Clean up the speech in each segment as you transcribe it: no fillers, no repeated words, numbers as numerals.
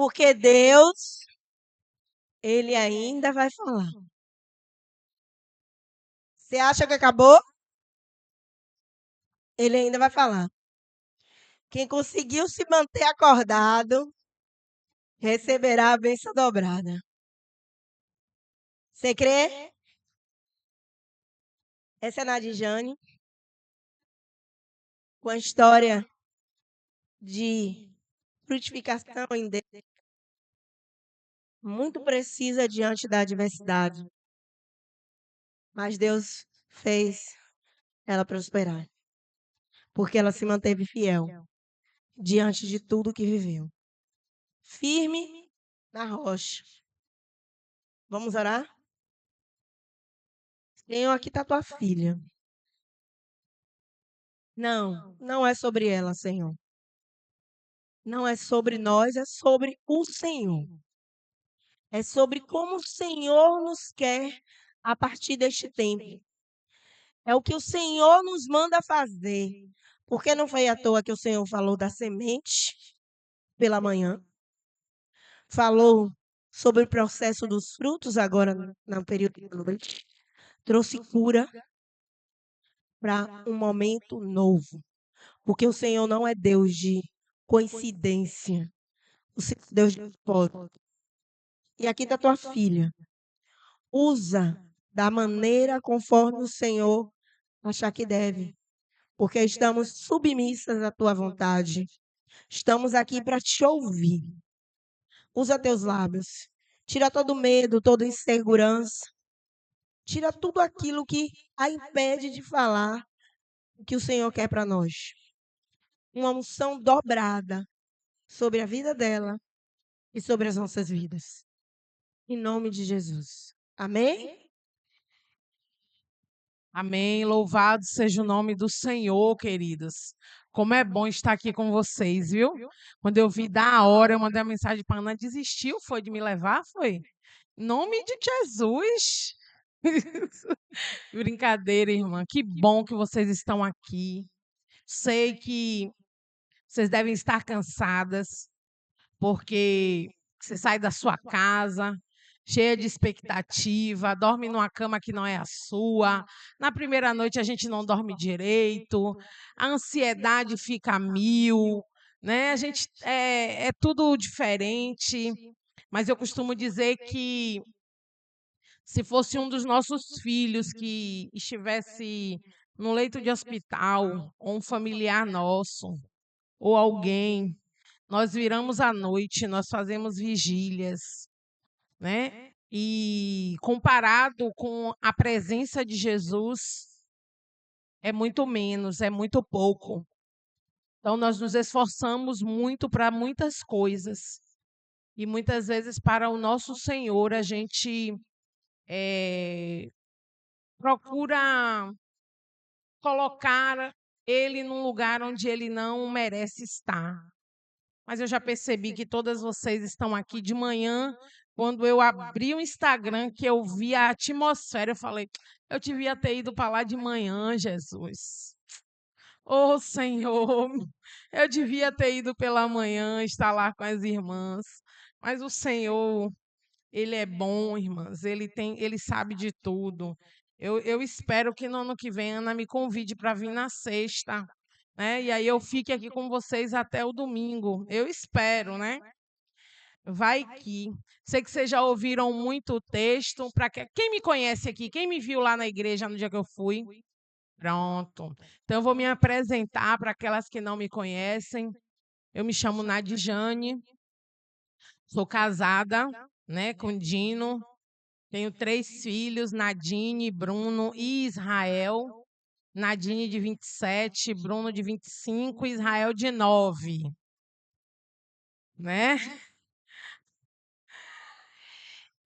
Porque Deus, Ele ainda vai falar. Você acha que acabou? Ele ainda vai falar. Quem conseguiu se manter acordado, receberá a bênção dobrada. Você crê? Essa é a Nadijane, com a história de frutificação em Deus, muito precisa diante da adversidade. Mas Deus fez ela prosperar, porque ela se manteve fiel diante de tudo que viveu. Firme na rocha. Vamos orar? Senhor, aqui está tua filha. Não é sobre ela, Senhor. Não é sobre nós, é sobre o Senhor. É sobre como o Senhor nos quer a partir deste tempo. É o que o Senhor nos manda fazer. Porque não foi à toa que o Senhor falou da semente pela manhã. Falou sobre o processo dos frutos agora no período da noite. Trouxe cura para um momento novo. Porque o Senhor não é Deus de coincidência. O Senhor é Deus de propósito. E aqui está tua filha. Usa da maneira conforme o Senhor achar que deve. Porque estamos submissas à tua vontade. Estamos aqui para te ouvir. Usa teus lábios. Tira todo medo, toda insegurança. Tira tudo aquilo que a impede de falar o que o Senhor quer para nós. Uma unção dobrada sobre a vida dela e sobre as nossas vidas. Em nome de Jesus. Amém? Amém. Louvado seja o nome do Senhor, queridos. Como é bom estar aqui com vocês, viu? Quando eu vi da hora, eu mandei a mensagem para a Ana. Desistiu, foi de me levar? Foi? Em nome de Jesus. Brincadeira, irmã. Que bom que vocês estão aqui. Sei que vocês devem estar cansadas, porque você sai da sua casa, cheia de expectativa, dorme numa cama que não é a sua. Na primeira noite a gente não dorme direito, a ansiedade fica a mil, né? A gente é tudo diferente. Mas eu costumo dizer que se fosse um dos nossos filhos que estivesse no leito de hospital, ou um familiar nosso, ou alguém, nós viramos à noite, nós fazemos vigílias, né? E comparado com a presença de Jesus, é muito menos, é muito pouco. Então, nós nos esforçamos muito para muitas coisas. E muitas vezes, para o nosso Senhor, a gente procura colocar Ele num lugar onde Ele não merece estar. Mas eu já percebi que todas vocês estão aqui de manhã. Quando eu abri o Instagram, que eu vi a atmosfera, eu falei, eu devia ter ido para lá de manhã, Jesus. Oh, Senhor, eu devia ter ido pela manhã, estar lá com as irmãs. Mas o Senhor, Ele é bom, irmãs. Ele sabe de tudo. Eu espero que no ano que vem a Ana me convide para vir na sexta, né? E aí eu fique aqui com vocês até o domingo. Eu espero, né? Vai que. Sei que vocês já ouviram muito o texto. Quem me conhece aqui? Quem me viu lá na igreja no dia que eu fui? Pronto. Então eu vou me apresentar para aquelas que não me conhecem. Eu me chamo Nadijane. Sou casada, né, com Dino. Tenho 3 filhos, Nadine, Bruno e Israel. Nadine de 27, Bruno de 25, Israel de 9. Né?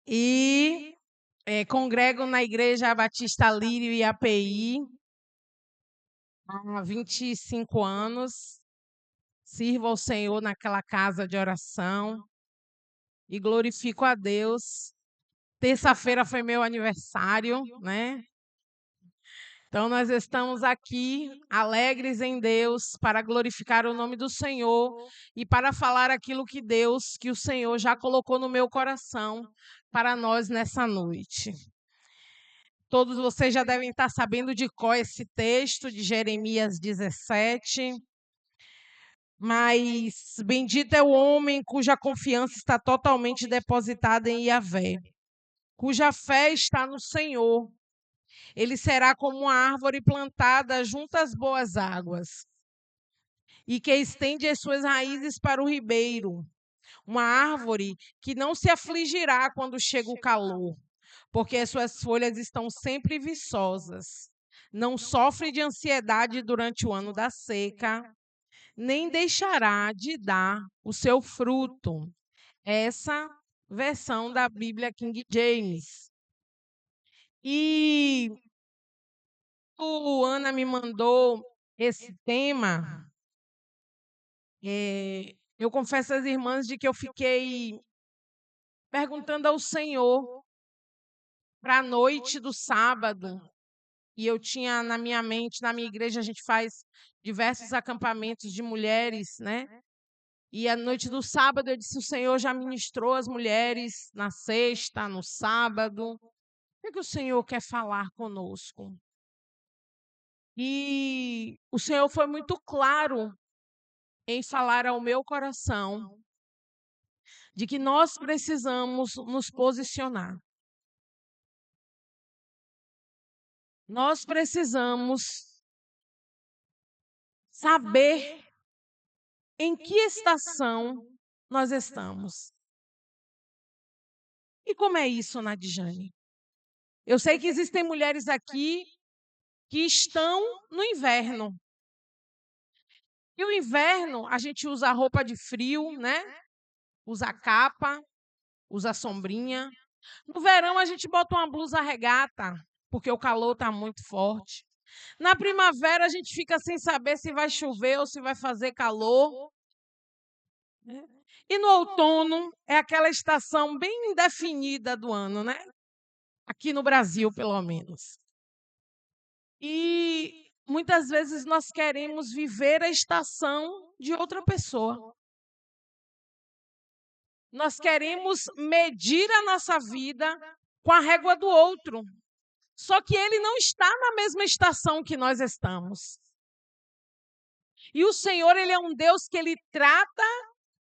E congrego na Igreja Batista Lírio e API há 25 anos. Sirvo ao Senhor naquela casa de oração e glorifico a Deus. Terça-feira foi meu aniversário, né? Então, nós estamos aqui, alegres em Deus, para glorificar o nome do Senhor e para falar aquilo que o Senhor já colocou no meu coração para nós nessa noite. Todos vocês já devem estar sabendo de qual é esse texto de Jeremias 17. Mas bendito é o homem cuja confiança está totalmente depositada em Yahvé, cuja fé está no Senhor. Ele será como uma árvore plantada junto às boas águas e que estende as suas raízes para o ribeiro. Uma árvore que não se afligirá quando chega o calor, porque as suas folhas estão sempre viçosas. Não sofre de ansiedade durante o ano da seca, nem deixará de dar o seu fruto. Essa versão da Bíblia King James. E Ana me mandou esse tema. Eu confesso às irmãs de que eu fiquei perguntando ao Senhor para a noite do sábado. E eu tinha na minha mente, na minha igreja, a gente faz diversos acampamentos de mulheres, né? E a noite do sábado eu disse: o Senhor já ministrou as mulheres na sexta, no sábado. O que o Senhor quer falar conosco? E o Senhor foi muito claro em falar ao meu coração de que nós precisamos nos posicionar. Nós precisamos saber em que estação nós estamos. E como é isso, Nadjane? Eu sei que existem mulheres aqui que estão no inverno. E o inverno, a gente usa roupa de frio, né? Usa capa, usa sombrinha. No verão, a gente bota uma blusa regata, porque o calor está muito forte. Na primavera, a gente fica sem saber se vai chover ou se vai fazer calor. E no outono, é aquela estação bem indefinida do ano, né? Aqui no Brasil, pelo menos. E muitas vezes nós queremos viver a estação de outra pessoa. Nós queremos medir a nossa vida com a régua do outro. Só que ele não está na mesma estação que nós estamos. E o Senhor, ele é um Deus que ele trata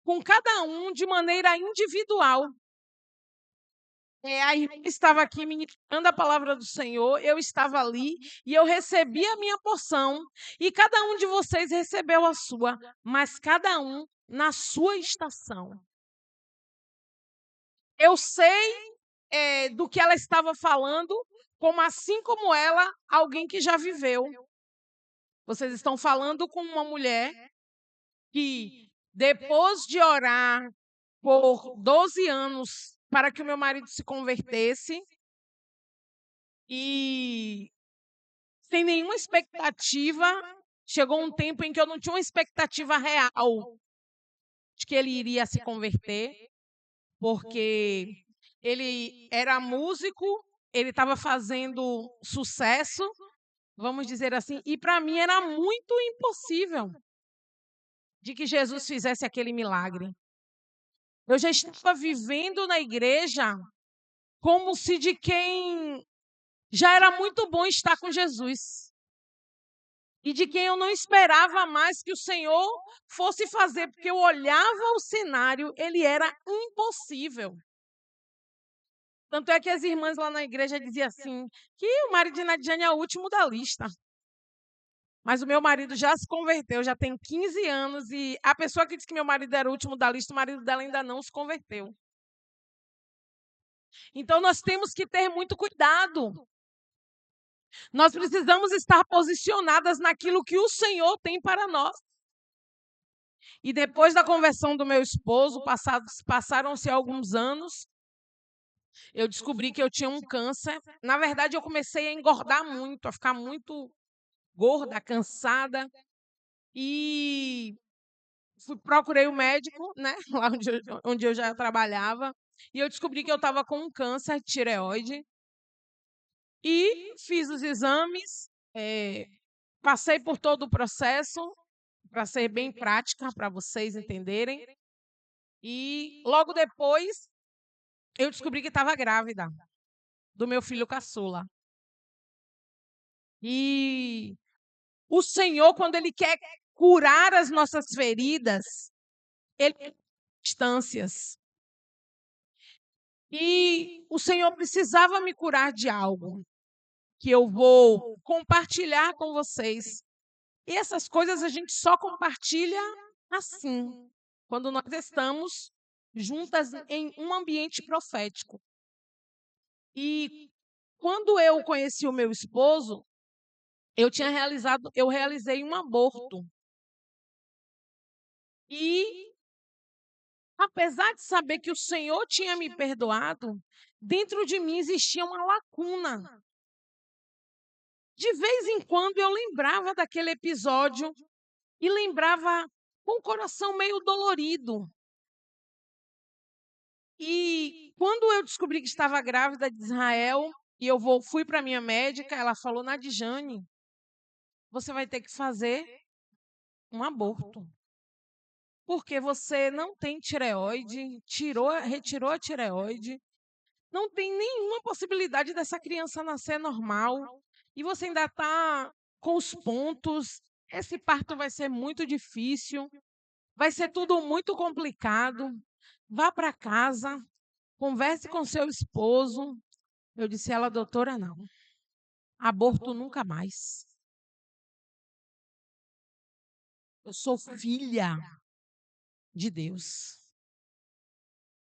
com cada um de maneira individual. A irmã estava aqui ministrando a palavra do Senhor, eu estava ali e eu recebi a minha porção. E cada um de vocês recebeu a sua, mas cada um na sua estação. Eu sei do que ela estava falando, como assim como ela, alguém que já viveu. Vocês estão falando com uma mulher que, depois de orar por 12 anos para que o meu marido se convertesse, e sem nenhuma expectativa, chegou um tempo em que eu não tinha uma expectativa real de que ele iria se converter, porque ele era músico, ele estava fazendo sucesso, vamos dizer assim, e para mim era muito impossível de que Jesus fizesse aquele milagre. Eu já estava vivendo na igreja como se de quem já era muito bom estar com Jesus. E de quem eu não esperava mais que o Senhor fosse fazer, porque eu olhava o cenário, ele era impossível. Tanto é que as irmãs lá na igreja diziam assim, que o marido de Nadjane é o último da lista. Mas o meu marido já se converteu, já tem 15 anos, e a pessoa que disse que meu marido era o último da lista, o marido dela ainda não se converteu. Então, nós temos que ter muito cuidado. Nós precisamos estar posicionadas naquilo que o Senhor tem para nós. E depois da conversão do meu esposo, passaram-se alguns anos, eu descobri que eu tinha um câncer. Na verdade, eu comecei a engordar muito, a ficar muito gorda, cansada. E procurei o médico, né, lá onde eu já trabalhava, e eu descobri que eu estava com um câncer de tireoide. E fiz os exames Passei por todo o processo, para ser bem prática, para vocês entenderem. E logo depois, eu descobri que estava grávida do meu filho caçula. E o Senhor, quando Ele quer curar as nossas feridas, Ele tem distâncias. E o Senhor precisava me curar de algo que eu vou compartilhar com vocês. E essas coisas a gente só compartilha assim, quando nós estamos juntas em um ambiente profético. E quando eu conheci o meu esposo, eu realizei um aborto. E apesar de saber que o Senhor tinha me perdoado, dentro de mim existia uma lacuna. De vez em quando eu lembrava daquele episódio e lembrava com o coração meio dolorido. E quando eu descobri que estava grávida de Israel, e fui para a minha médica, ela falou: Nadjane, você vai ter que fazer um aborto. Porque você não tem tireoide, retirou a tireoide, não tem nenhuma possibilidade dessa criança nascer normal, e você ainda está com os pontos. Esse parto vai ser muito difícil, vai ser tudo muito complicado. Vá para casa, converse com seu esposo. Eu disse a ela: doutora, não. Aborto nunca mais. Eu sou filha de Deus.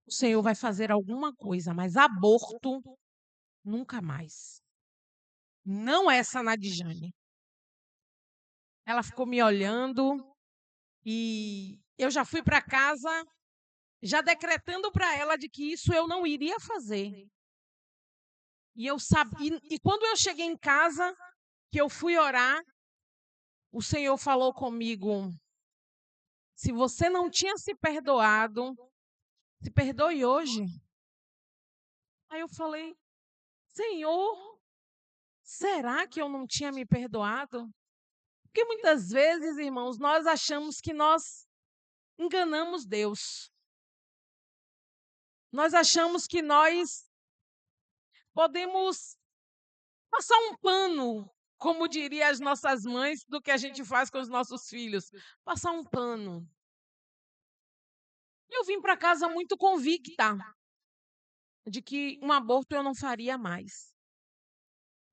O Senhor vai fazer alguma coisa, mas aborto nunca mais. Não essa Nadjane. Ela ficou me olhando e eu já fui para casa, já decretando para ela de que isso eu não iria fazer. E eu sabia, e quando eu cheguei em casa, que eu fui orar, o Senhor falou comigo: se você não tinha se perdoado, se perdoe hoje. Aí eu falei: Senhor, será que eu não tinha me perdoado? Porque muitas vezes, irmãos, nós achamos que nós enganamos Deus. Nós achamos que nós podemos passar um pano, como diriam as nossas mães, do que a gente faz com os nossos filhos. Passar um pano. Eu vim para casa muito convicta de que um aborto eu não faria mais.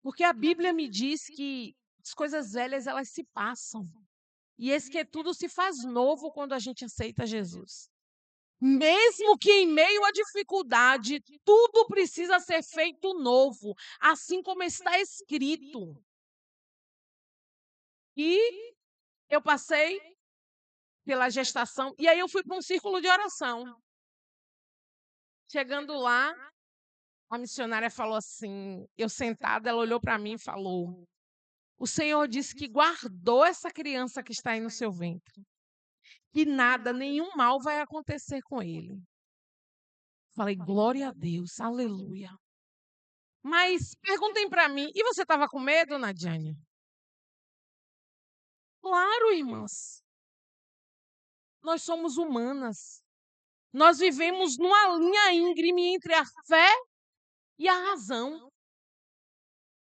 Porque a Bíblia me diz que as coisas velhas, elas se passam. E esse que tudo se faz novo quando a gente aceita Jesus. Mesmo que em meio à dificuldade, tudo precisa ser feito novo, assim como está escrito. E eu passei pela gestação, e aí eu fui para um círculo de oração. Chegando lá, a missionária falou assim, eu sentada, ela olhou para mim e falou: o Senhor disse que guardou essa criança que está aí no seu ventre, que nada, nenhum mal vai acontecer com ele. Falei: glória a Deus, aleluia. Mas perguntem para mim, e você estava com medo, Nadjane? Claro, irmãs. Nós somos humanas. Nós vivemos numa linha íngreme entre a fé e a razão.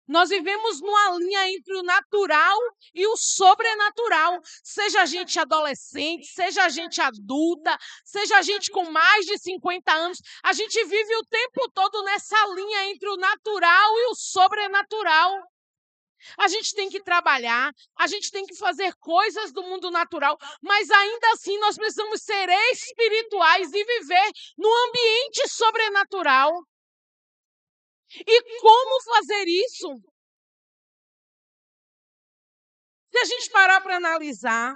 Nós vivemos numa linha entre o natural e o sobrenatural. Seja a gente adolescente, seja a gente adulta, seja a gente com mais de 50 anos, a gente vive o tempo todo nessa linha entre o natural e o sobrenatural. A gente tem que trabalhar, a gente tem que fazer coisas do mundo natural, mas ainda assim nós precisamos ser espirituais e viver no ambiente sobrenatural. E como fazer isso? Se a gente parar para analisar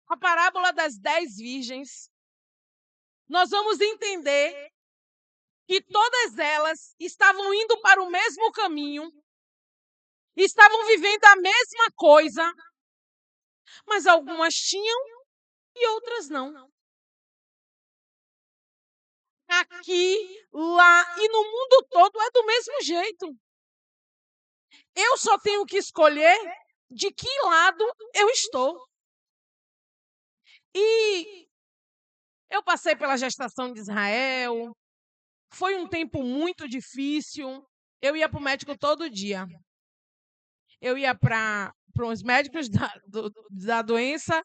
a parábola das 10 virgens, nós vamos entender que todas elas estavam indo para o mesmo caminho, estavam vivendo a mesma coisa, mas algumas tinham e outras não. Aqui, lá e no mundo todo é do mesmo jeito. Eu só tenho que escolher de que lado eu estou. E eu passei pela gestação de Israel, foi um tempo muito difícil. Eu ia para o médico todo dia. Eu ia para os médicos da doença,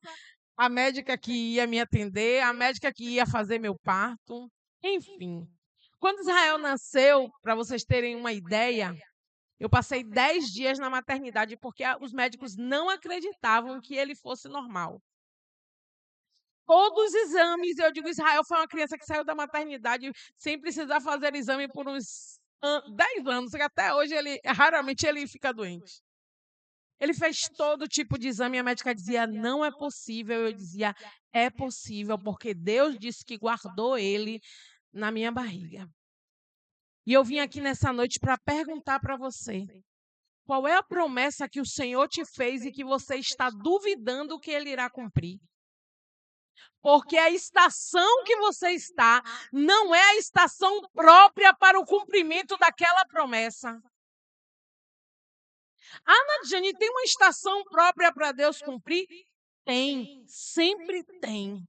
a médica que ia me atender, a médica que ia fazer meu parto, enfim. Quando Israel nasceu, para vocês terem uma ideia, eu passei 10 dias na maternidade porque os médicos não acreditavam que ele fosse normal. Todos os exames, eu digo, Israel foi uma criança que saiu da maternidade sem precisar fazer exame por uns 10 anos, que até hoje raramente ele fica doente. Ele fez todo tipo de exame e a médica dizia, não é possível. Eu dizia, é possível, porque Deus disse que guardou ele na minha barriga. E eu vim aqui nessa noite para perguntar para você, qual é a promessa que o Senhor te fez e que você está duvidando que Ele irá cumprir? Porque a estação que você está não é a estação própria para o cumprimento daquela promessa. Nadiane, tem uma estação própria para Deus cumprir? Tem, sempre tem.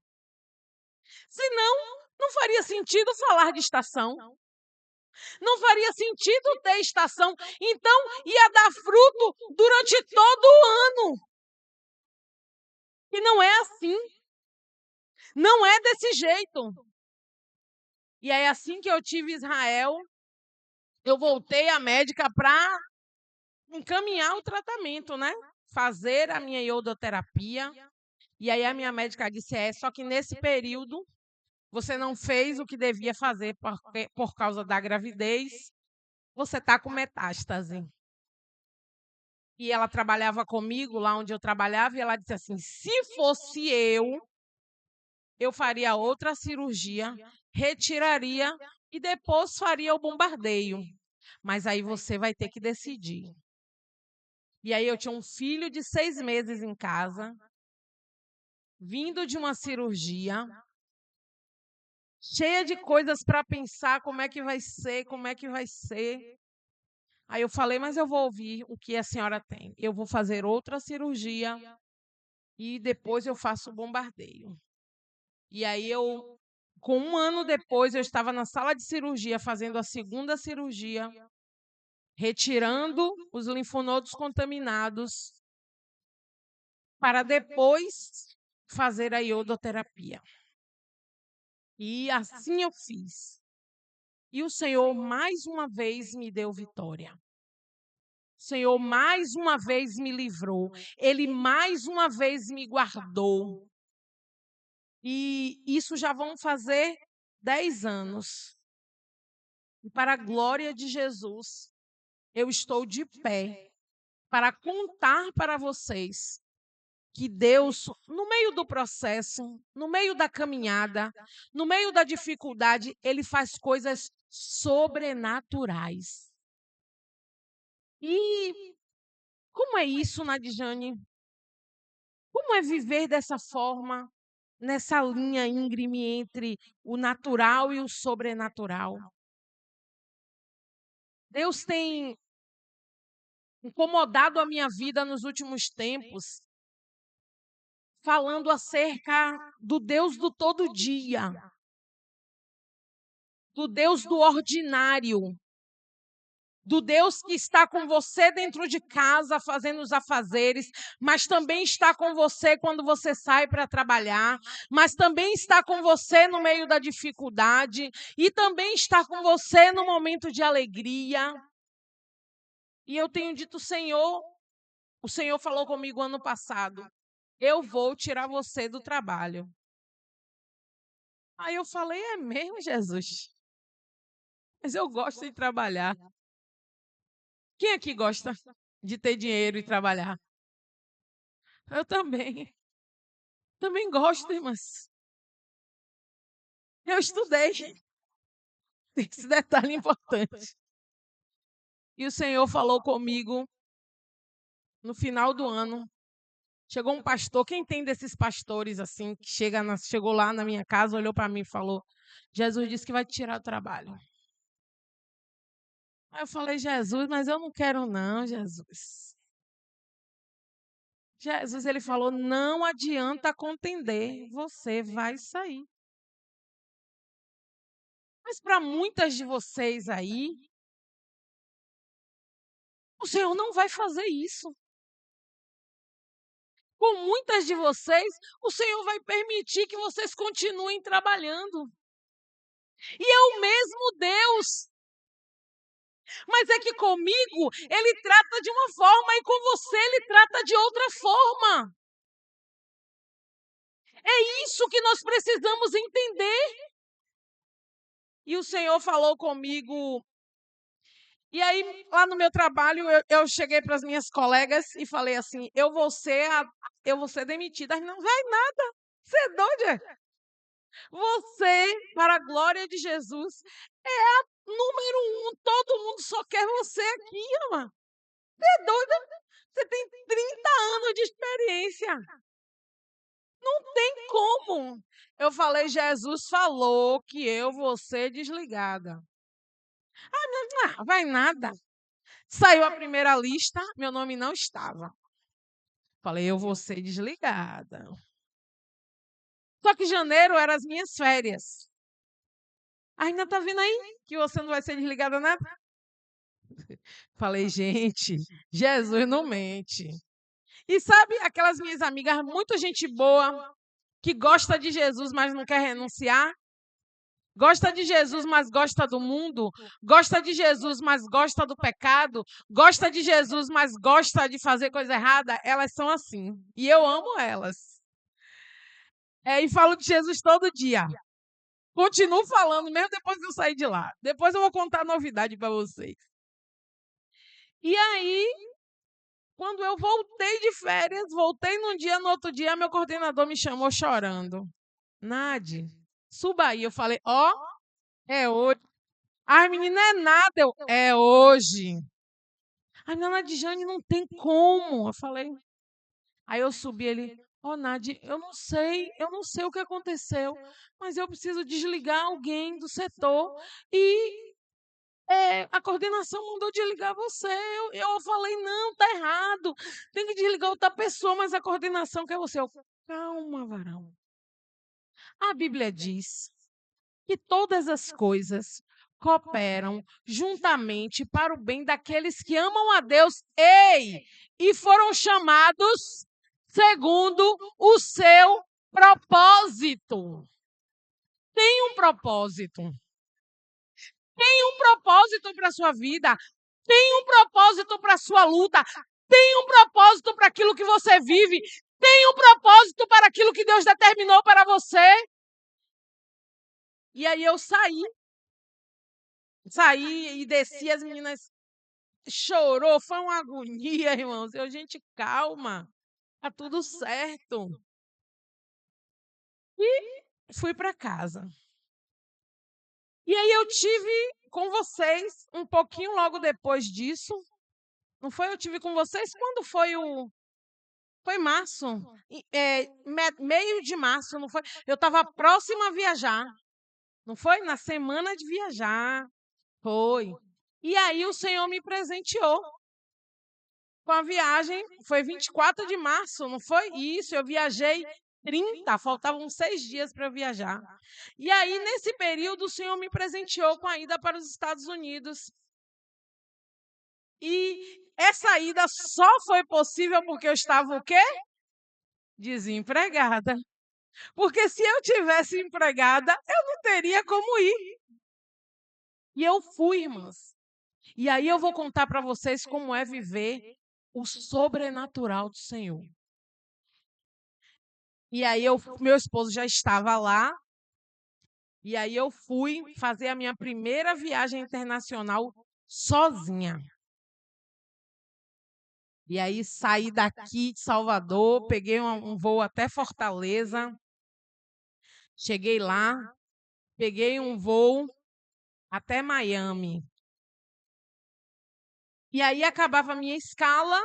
Senão, não faria sentido falar de estação. Não faria sentido ter estação. Então, ia dar fruto durante todo o ano. E não é assim. Não é desse jeito. E aí, assim que eu tive Israel, eu voltei à médica para encaminhar o tratamento, né? Fazer a minha iodoterapia. E aí a minha médica disse, só que nesse período você não fez o que devia fazer por causa da gravidez, você está com metástase. E ela trabalhava comigo lá onde eu trabalhava e ela disse assim, se fosse eu faria outra cirurgia, retiraria e depois faria o bombardeio. Mas aí você vai ter que decidir. E aí eu tinha um filho de 6 meses em casa, vindo de uma cirurgia, cheia de coisas para pensar como é que vai ser, como é que vai ser. Aí eu falei, mas eu vou ouvir o que a senhora tem. Eu vou fazer outra cirurgia e depois eu faço o bombardeio. E aí com 1 ano depois, eu estava na sala de cirurgia fazendo a segunda cirurgia, retirando os linfonodos contaminados para depois fazer a iodoterapia. E assim eu fiz. E o Senhor mais uma vez me deu vitória. O Senhor mais uma vez me livrou. Ele mais uma vez me guardou. E isso já vão fazer 10 anos. E para a glória de Jesus, eu estou de pé para contar para vocês que Deus, no meio do processo, no meio da caminhada, no meio da dificuldade, Ele faz coisas sobrenaturais. E como é isso, Nadjane? Como é viver dessa forma, nessa linha íngreme entre o natural e o sobrenatural? Deus tem incomodado a minha vida nos últimos tempos, falando acerca do Deus do todo dia, do Deus do ordinário, do Deus que está com você dentro de casa fazendo os afazeres, mas também está com você quando você sai para trabalhar, mas também está com você no meio da dificuldade e também está com você no momento de alegria. E eu tenho dito, Senhor, o Senhor falou comigo ano passado, eu vou tirar você do trabalho. Aí eu falei, é mesmo, Jesus? Mas eu gosto de trabalhar. Quem aqui gosta de ter dinheiro e trabalhar? Eu também. Também gosto, irmãs. Eu estudei. Tem esse detalhe importante. E o Senhor falou comigo no final do ano. Chegou um pastor, quem tem desses pastores assim, que chegou lá na minha casa, olhou para mim e falou, Jesus disse que vai te tirar do trabalho. Aí eu falei, Jesus, mas eu não quero não, Jesus. Jesus, ele falou, não adianta contender, você vai sair. Mas para muitas de vocês aí, o Senhor não vai fazer isso. Com muitas de vocês, o Senhor vai permitir que vocês continuem trabalhando. E é o mesmo Deus. Mas é que comigo ele trata de uma forma e com você ele trata de outra forma. É isso que nós precisamos entender. E o Senhor falou comigo. E aí, lá no meu trabalho, eu cheguei para as minhas colegas e falei assim: eu vou ser demitida. Não vai nada. Você é doida? Você, para a glória de Jesus, é a número 1. Todo mundo só quer você aqui, ama. Você é doida? Você tem 30 anos de experiência. Não tem como. Eu falei, Jesus falou que eu vou ser desligada. Não vai nada. Saiu a primeira lista, meu nome não estava. Falei, eu vou ser desligada. Só que janeiro eram as minhas férias. Ainda tá vendo aí que você não vai ser desligada nada? Falei, gente, Jesus não mente. E sabe aquelas minhas amigas, muita gente boa, que gosta de Jesus, mas não quer renunciar? Gosta de Jesus, mas gosta do mundo? Gosta de Jesus, mas gosta do pecado? Gosta de Jesus, mas gosta de fazer coisa errada? Elas são assim. E eu amo elas. E falo de Jesus todo dia. Continuo falando, mesmo depois que eu sair de lá. Depois eu vou contar novidade para vocês. E aí, quando eu voltei de férias, voltei num dia, no outro dia, meu coordenador me chamou chorando. Nade, suba aí. Eu falei, é hoje. Ai, menina, é nada. É hoje. Ai, menina, Nadjane, não tem como. Eu falei. Aí eu subi, ele, Nadi, eu não sei o que aconteceu, mas eu preciso desligar alguém do setor e a coordenação mandou desligar você. Eu falei, não, tá errado. Tem que desligar outra pessoa, mas a coordenação quer você. Calma, varão. A Bíblia diz que todas as coisas cooperam juntamente para o bem daqueles que amam a Deus, e foram chamados segundo o seu propósito. Tem um propósito. Tem um propósito para a sua vida. Tem um propósito para a sua luta. Tem um propósito para aquilo que você vive. Tem um propósito para aquilo que Deus determinou para você. E aí eu saí e desci, as meninas chorou, foi uma agonia, irmãos. Gente, calma, tá tudo certo. E fui para casa. E aí eu tive com vocês um pouquinho logo depois disso. Não foi? Eu tive com vocês quando foi Foi março, meio de março, não foi? Eu estava próxima a viajar, não foi? Na semana de viajar, foi. E aí o Senhor me presenteou com a viagem, foi 24 de março, não foi? Isso, eu viajei 30, faltavam 6 dias para eu viajar. E aí, nesse período, o Senhor me presenteou com a ida para os Estados Unidos. E essa ida só foi possível porque eu estava o quê? Desempregada. Porque se eu tivesse empregada, eu não teria como ir. E eu fui, irmãs. E aí eu vou contar para vocês como é viver o sobrenatural do Senhor. E aí meu esposo já estava lá. E aí eu fui fazer a minha primeira viagem internacional sozinha. E aí saí daqui de Salvador, peguei um voo até Fortaleza. Cheguei lá, peguei um voo até Miami. E aí acabava a minha escala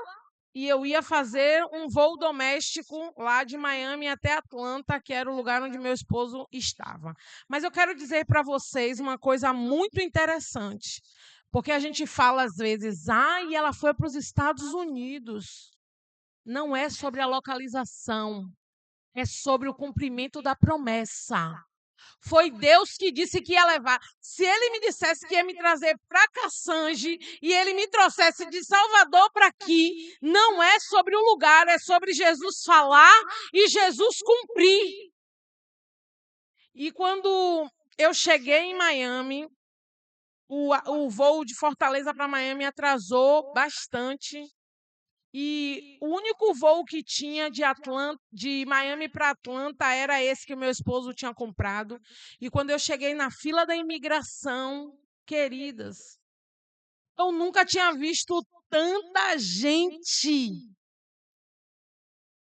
e eu ia fazer um voo doméstico lá de Miami até Atlanta, que era o lugar onde meu esposo estava. Mas eu quero dizer para vocês uma coisa muito interessante. Porque a gente fala às vezes, e ela foi para os Estados Unidos. Não é sobre a localização, é sobre o cumprimento da promessa. Foi Deus que disse que ia levar. Se ele me dissesse que ia me trazer para Cassange e ele me trouxesse de Salvador para aqui, não é sobre o lugar, é sobre Jesus falar e Jesus cumprir. E quando eu cheguei em Miami, o voo de Fortaleza para Miami atrasou bastante. E o único voo que tinha de Miami para Atlanta era esse que o meu esposo tinha comprado. E quando eu cheguei na fila da imigração, queridas, eu nunca tinha visto tanta gente.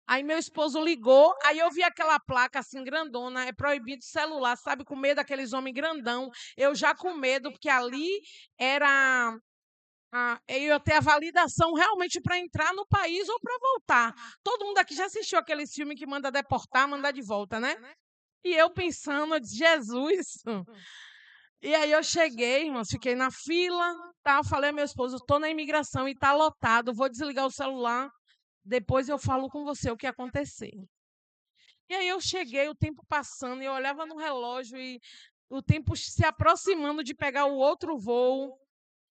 Aí meu esposo ligou, aí eu vi aquela placa assim grandona, é proibido celular, sabe, com medo daqueles homens grandão. Eu já com medo, porque ali era eu ia ter a validação realmente para entrar no país ou para voltar. Todo mundo aqui já assistiu aqueles filmes que manda deportar, mandar de volta, né? E eu pensando, eu disse, Jesus. E aí eu cheguei, irmãos, fiquei na fila, tá? Falei ao meu esposo, estou na imigração e está lotado, vou desligar o celular, depois eu falo com você o que aconteceu. E aí eu cheguei, o tempo passando, e eu olhava no relógio e o tempo se aproximando de pegar o outro voo.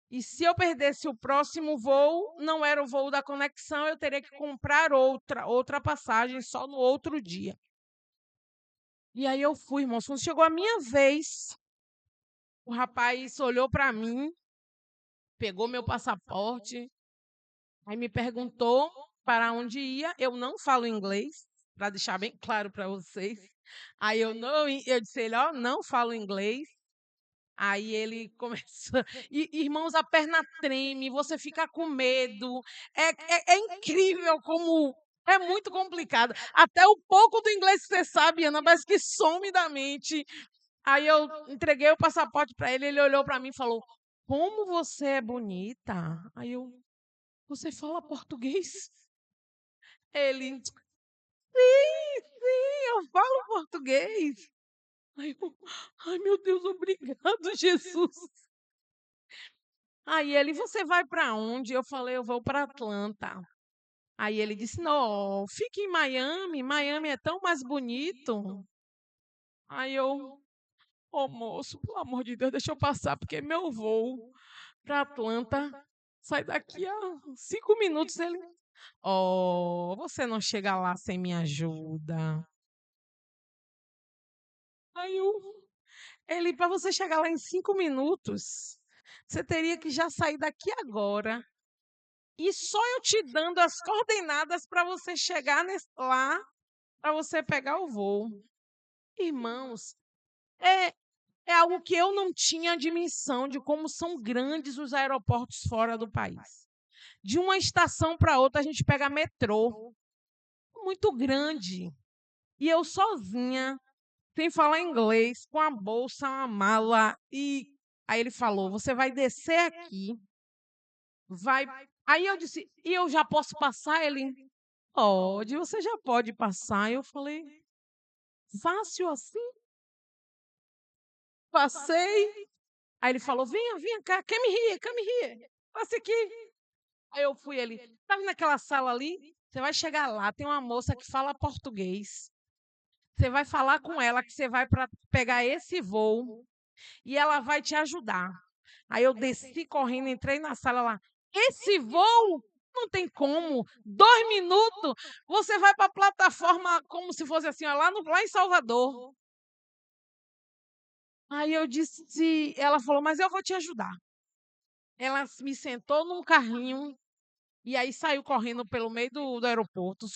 E se eu perdesse o próximo voo, não era o voo da conexão, eu teria que comprar outra passagem só no outro dia. E aí eu fui, irmãos. Quando chegou a minha vez, o rapaz olhou para mim, pegou meu passaporte, aí me perguntou para onde ia. Eu não falo inglês, para deixar bem claro para vocês. Aí eu disse ele, não falo inglês. Aí ele começou. Irmãos, a perna treme, você fica com medo. É incrível como. É muito complicado. Até o pouco do inglês que você sabe, Ana, parece que some da mente. Aí eu entreguei o passaporte para ele, ele olhou para mim e falou: Como você é bonita? Aí eu, você fala português? Ele, sim, eu falo português. Aí eu, ai meu Deus, obrigado, Jesus. Aí ele, você vai para onde? Eu falei, eu vou para Atlanta. Aí ele disse, não, fique em Miami, Miami é tão mais bonito. Aí eu, moço, pelo amor de Deus, deixa eu passar, porque meu voo para Atlanta sai daqui a 5 minutos. Ele, você não chega lá sem minha ajuda. Aí ele, para você chegar lá em 5 minutos, você teria que já sair daqui agora. E só eu te dando as coordenadas para você chegar lá, para você pegar o voo. Irmãos, é, é algo que eu não tinha dimensão de como são grandes os aeroportos fora do país. De uma estação para outra, a gente pega metrô. Muito grande. E eu sozinha, sem falar inglês, com a bolsa, uma mala. E aí ele falou: você vai descer aqui, vai. Aí eu disse: e eu já posso passar? Ele: pode, você já pode passar. Eu falei: fácil assim? Passei. Aí ele falou: venha cá, come here, passe aqui. Aí eu fui, ele, tá vendo aquela sala ali? Você vai chegar lá, tem uma moça que fala português. Você vai falar com ela que você vai para pegar esse voo e ela vai te ajudar. Aí eu desci correndo, entrei na sala lá. Esse voo não tem como. 2 minutos, você vai para a plataforma como se fosse assim, ó, lá em Salvador. Aí eu disse, ela falou, mas eu vou te ajudar. Ela me sentou num carrinho e aí saiu correndo pelo meio do aeroporto.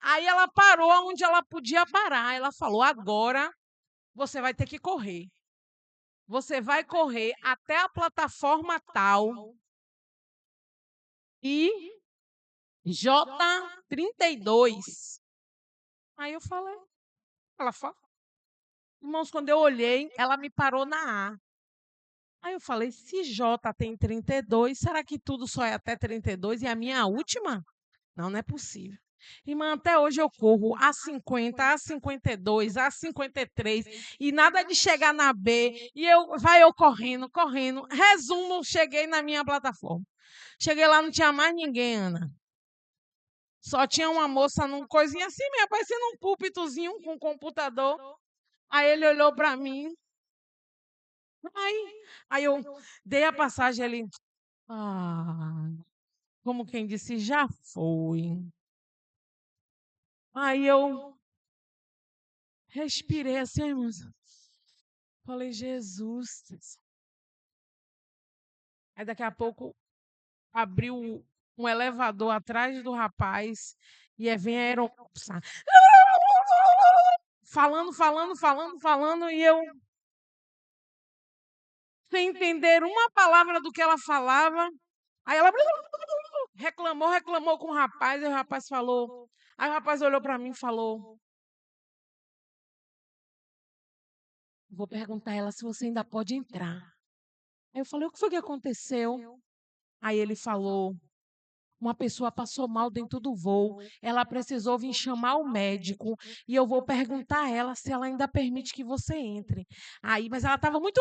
Aí ela parou onde ela podia parar. Ela falou, agora você vai ter que correr. Você vai correr até a plataforma tal e J32. Aí eu falei, ela falou, irmãos, quando eu olhei, ela me parou na A. Aí eu falei, se J tem 32, será que tudo só é até 32 e a minha última? Não, não é possível. Irmã, até hoje eu corro A50, A52, A53 e nada de chegar na B e eu correndo, correndo. Resumo, cheguei na minha plataforma. Cheguei lá, não tinha mais ninguém, Ana. Só tinha uma moça num coisinha assim mesmo, parecendo um púlpitozinho com um computador. Aí ele olhou para mim. Aí eu dei a passagem ali. Ah, como quem disse, já foi. Aí eu respirei assim, irmãos. Falei, Jesus. Aí daqui a pouco abriu um elevador atrás do rapaz e aí vem a aeromoça. Falando, e eu sem entender uma palavra do que ela falava. Aí ela reclamou com o rapaz, e o rapaz falou. Aí o rapaz olhou para mim e falou: vou perguntar a ela se você ainda pode entrar. Aí eu falei: o que foi que aconteceu? Aí ele falou: uma pessoa passou mal dentro do voo, ela precisou vir chamar o médico e eu vou perguntar a ela se ela ainda permite que você entre. Aí, mas ela estava muito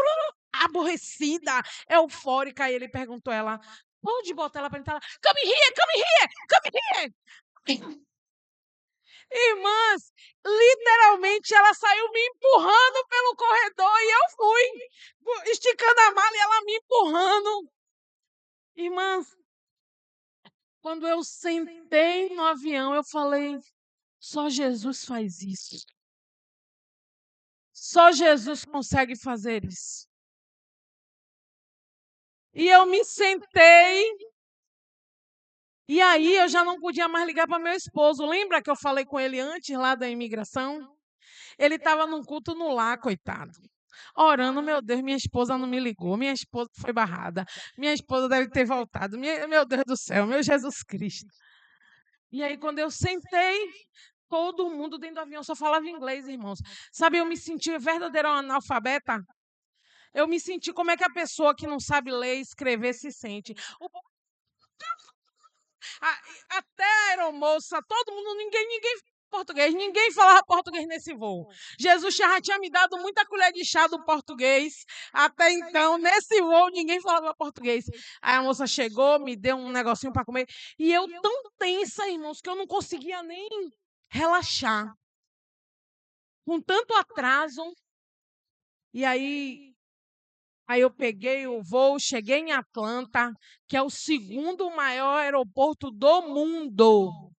aborrecida, eufórica, e ele perguntou a ela: pode botar ela para entrar? Come here, come here, come here. Irmãs, literalmente ela saiu me empurrando pelo corredor e eu fui esticando a mala e ela me empurrando. Irmãs, quando eu sentei no avião, eu falei: só Jesus faz isso. Só Jesus consegue fazer isso. E eu me sentei, e aí eu já não podia mais ligar para meu esposo. Lembra que eu falei com ele antes lá da imigração? Ele estava num culto no lar, coitado. Orando, meu Deus, minha esposa não me ligou, minha esposa foi barrada, minha esposa deve ter voltado, meu Deus do céu, meu Jesus Cristo. E aí, quando eu sentei, todo mundo dentro do avião só falava inglês, irmãos. Sabe, eu me senti verdadeira analfabeta. Eu me senti como é que a pessoa que não sabe ler e escrever se sente. Até a aeromoça, todo mundo, ninguém português, ninguém falava português nesse voo. Jesus já tinha me dado muita colher de chá do português. Até então, nesse voo, ninguém falava português. Aí a moça chegou, me deu um negocinho para comer. E eu tão tensa, irmãos, que eu não conseguia nem relaxar. Com tanto atraso. E aí eu peguei o voo, cheguei em Atlanta, que é o segundo maior aeroporto do mundo.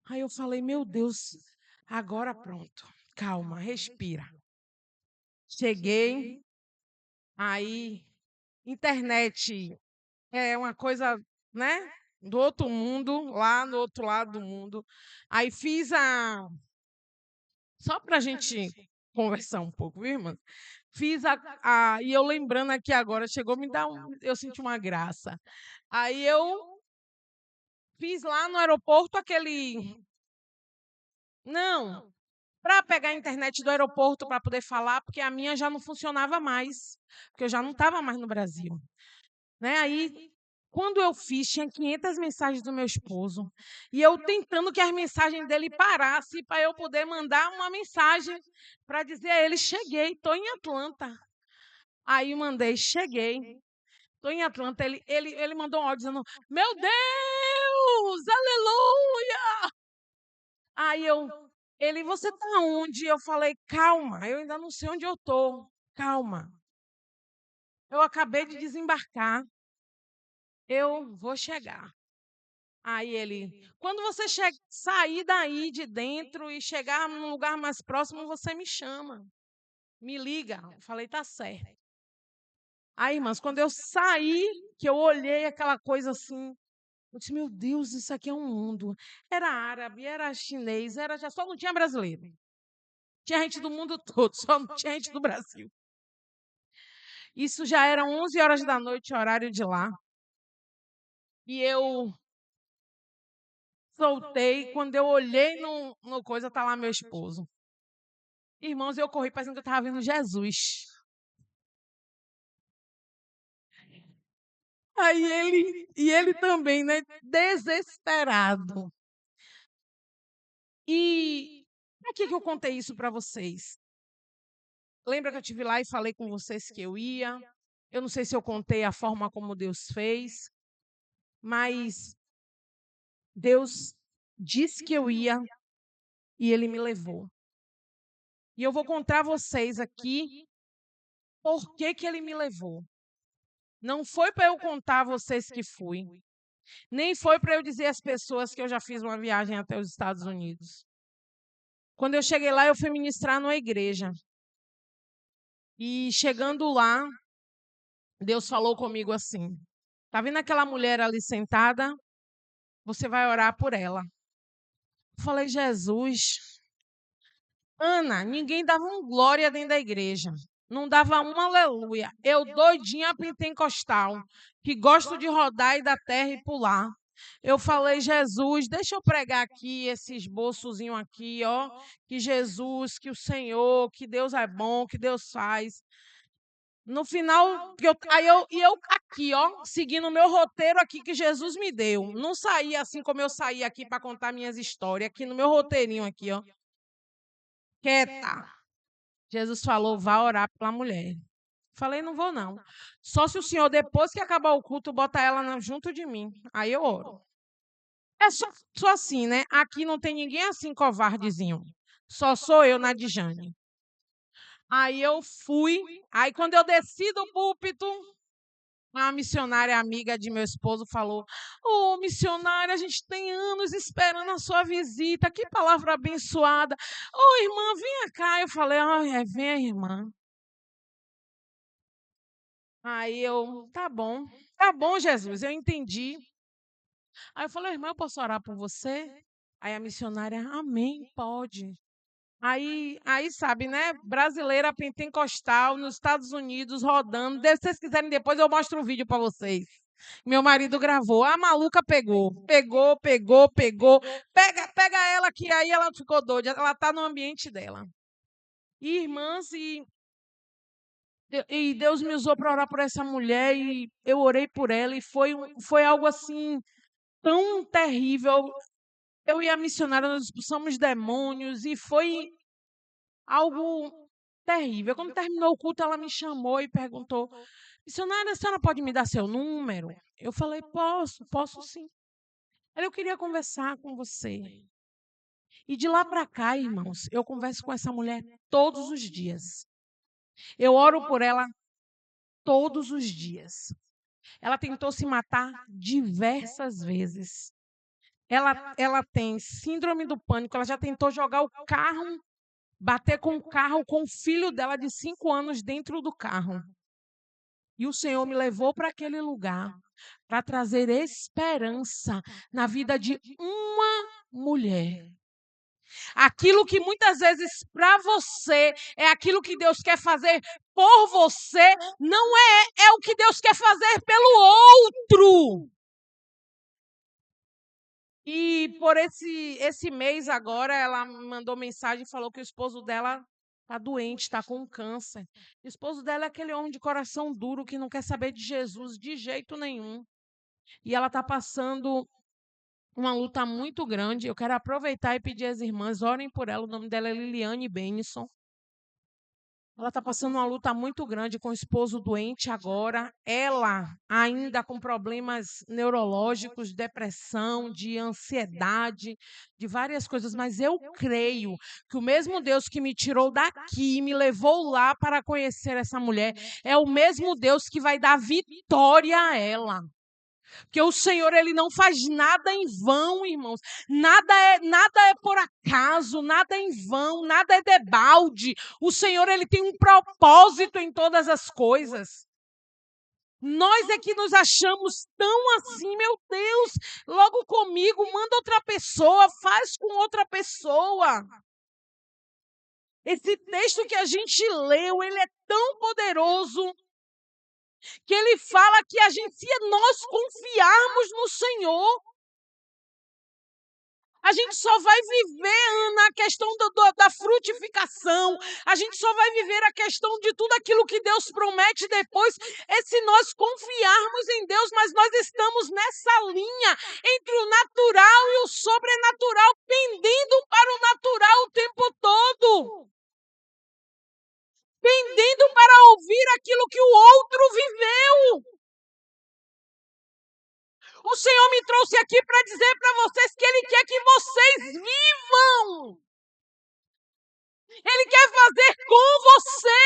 Aí eu falei, meu Deus, agora pronto. Calma, respira. Cheguei, aí internet é uma coisa, né? Do outro mundo, lá no outro lado do mundo. Aí fiz só para a gente conversar um pouco, viu, irmã? Fiz e eu lembrando aqui agora, chegou a me dar eu senti uma graça. Aí eu fiz lá no aeroporto aquele, não, para pegar a internet do aeroporto para poder falar, porque a minha já não funcionava mais, porque eu já não estava mais no Brasil, né? Aí quando eu fiz, tinha 500 mensagens do meu esposo. E eu tentando que as mensagens dele parassem para eu poder mandar uma mensagem para dizer a ele: cheguei, estou em Atlanta. Aí mandei, cheguei, estou em Atlanta. Ele mandou um áudio dizendo: meu Deus, aleluia! Aí você está onde? Eu falei: calma, eu ainda não sei onde eu estou. Calma. Eu acabei de desembarcar. Eu vou chegar. Aí ele: quando você sair daí de dentro e chegar num lugar mais próximo, você me chama. Me liga. Eu falei: tá certo. Aí, irmãs, quando eu saí, que eu olhei aquela coisa assim, eu disse: meu Deus, isso aqui é um mundo. Era árabe, era chinês, já só não tinha brasileiro. Tinha gente do mundo todo, só não tinha gente do Brasil. Isso já era 11 horas da noite, horário de lá. E eu soltei, quando eu olhei no coisa, tá lá meu esposo. Irmãos, eu corri parecendo que eu estava vendo Jesus. Aí ele também, né, desesperado. E por que eu contei isso para vocês? Lembra que eu estive lá e falei com vocês que eu ia? Eu não sei se eu contei a forma como Deus fez, mas Deus disse que eu ia e Ele me levou. E eu vou contar a vocês aqui por que Ele me levou. Não foi para eu contar a vocês que fui, nem foi para eu dizer às pessoas que eu já fiz uma viagem até os Estados Unidos. Quando eu cheguei lá, eu fui ministrar numa igreja. E chegando lá, Deus falou comigo assim: tá vendo aquela mulher ali sentada? Você vai orar por ela. Eu falei, Jesus, Ana, ninguém dava um glória dentro da igreja. Não dava um aleluia. Eu doidinha pentecostal, que gosto de rodar e da terra e pular. Eu falei, Jesus, deixa eu pregar aqui esse esboçozinho aqui, ó, que Jesus, que o Senhor, que Deus é bom, que Deus faz. No final, eu aqui, ó, seguindo o meu roteiro aqui que Jesus me deu. Não saí assim como eu saí aqui para contar minhas histórias, aqui no meu roteirinho aqui, ó. Quieta. Jesus falou, vá orar pela mulher. Falei, não vou não. Só se o senhor, depois que acabar o culto, bota ela junto de mim. Aí eu oro. É só assim, né? Aqui não tem ninguém assim covardezinho. Só sou eu na Dijane. Aí eu fui. Aí quando eu desci do púlpito, uma missionária amiga de meu esposo falou: ô, missionária, a gente tem anos esperando a sua visita. Que palavra abençoada. Ô, irmã, venha cá. Eu falei: vem, irmã. Aí eu, tá bom, Jesus, eu entendi. Aí eu falei, irmã, eu posso orar por você? Aí a missionária, amém, pode. Aí sabe, né? Brasileira pentecostal nos Estados Unidos rodando. Se vocês quiserem depois eu mostro um vídeo para vocês. Meu marido gravou. A maluca pegou. Pegou. Pega ela que aí ela ficou doida. Ela está no ambiente dela. E, irmãs, e Deus me usou para orar por essa mulher e eu orei por ela e foi algo assim tão terrível. Eu e a missionária nós expulsamos demônios e foi algo terrível. Quando terminou o culto, ela me chamou e perguntou: missionária, a senhora pode me dar seu número? Eu falei: posso sim. Eu queria conversar com você. E de lá para cá, irmãos, eu converso com essa mulher todos os dias. Eu oro por ela todos os dias. Ela tentou se matar diversas vezes. Ela tem síndrome do pânico, ela já tentou jogar o carro, bater com o carro com o filho dela de 5 anos dentro do carro. E o Senhor me levou para aquele lugar para trazer esperança na vida de uma mulher. Aquilo que muitas vezes para você é aquilo que Deus quer fazer por você, não é o que Deus quer fazer pelo outro. E por esse mês agora, ela me mandou mensagem e falou que o esposo dela está doente, está com câncer. O esposo dela é aquele homem de coração duro que não quer saber de Jesus de jeito nenhum. E ela está passando uma luta muito grande. Eu quero aproveitar e pedir às irmãs, orem por ela. O nome dela é Liliane Benison. Ela está passando uma luta muito grande com o esposo doente agora. Ela ainda com problemas neurológicos, depressão, de ansiedade, de várias coisas. Mas eu creio que o mesmo Deus que me tirou daqui e me levou lá para conhecer essa mulher é o mesmo Deus que vai dar vitória a ela. Porque o Senhor, ele não faz nada em vão, irmãos. Nada é por acaso, nada é em vão, nada é debalde. O Senhor, ele tem um propósito em todas as coisas. Nós é que nos achamos tão assim, meu Deus, logo comigo, manda outra pessoa, faz com outra pessoa. Esse texto que a gente leu, ele é tão poderoso que ele fala que se nós confiarmos no Senhor, A gente só vai viver, Ana, a questão da frutificação. A gente só vai viver a questão de tudo aquilo que Deus promete depois. É se nós confiarmos em Deus, mas nós estamos nessa linha entre o natural e o sobrenatural, pendendo para o natural o tempo todo. Pendendo para ouvir aquilo que o outro viveu. O Senhor me trouxe aqui para dizer para vocês que Ele quer que vocês vivam. Ele quer fazer com você.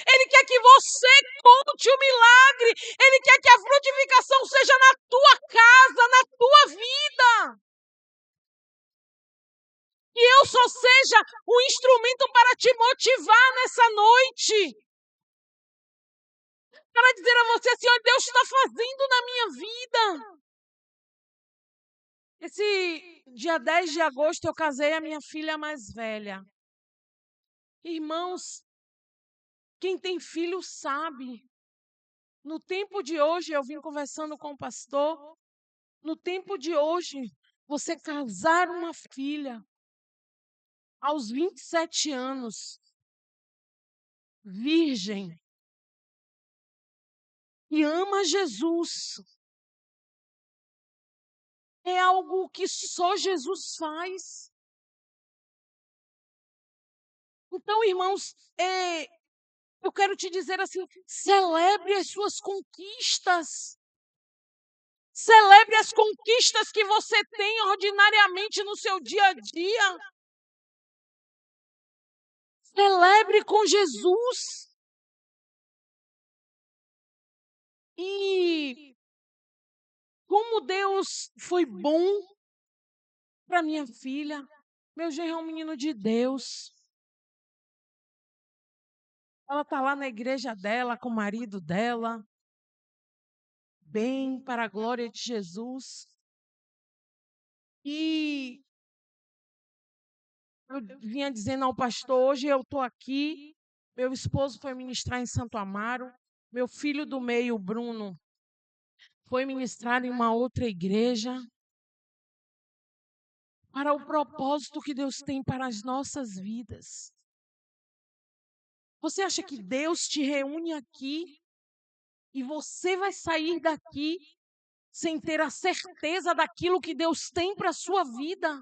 Ele quer que você conte o milagre. Ele quer que a frutificação seja na tua casa, na tua vida. Que eu só seja um instrumento para te motivar nessa noite. Para dizer a você, Senhor, Deus está fazendo na minha vida. Esse dia 10 de agosto eu casei a minha filha mais velha. Irmãos, quem tem filho sabe. No tempo de hoje, eu vim conversando com o pastor. No tempo de hoje, você casar uma filha aos 27 anos, virgem, e ama Jesus, é algo que só Jesus faz. Então, irmãos, eu quero te dizer assim, celebre as suas conquistas. Celebre as conquistas que você tem ordinariamente no seu dia a dia. Celebre com Jesus. E como Deus foi bom para minha filha. Meu genro é um menino de Deus. Ela está lá na igreja dela, com o marido dela. Bem, para a glória de Jesus. E eu vinha dizendo ao pastor, hoje eu estou aqui. Meu esposo foi ministrar em Santo Amaro. Meu filho do meio, Bruno, foi ministrar em uma outra igreja. Para o propósito que Deus tem para as nossas vidas. Você acha que Deus te reúne aqui e você vai sair daqui sem ter a certeza daquilo que Deus tem para a sua vida?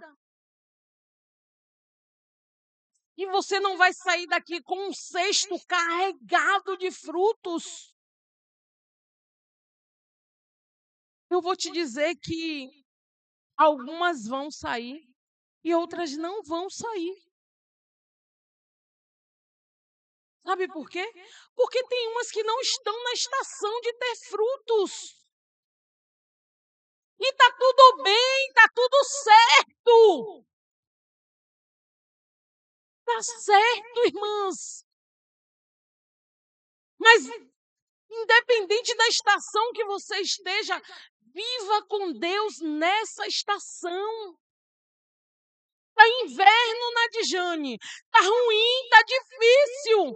E você não vai sair daqui com um cesto carregado de frutos? Eu vou te dizer que algumas vão sair e outras não vão sair. Sabe por quê? Porque tem umas que não estão na estação de ter frutos. E tá tudo bem, tá tudo certo. Tá certo, irmãs. Mas, independente da estação que você esteja, viva com Deus nessa estação. Tá inverno, Nadjane. Tá ruim, tá difícil.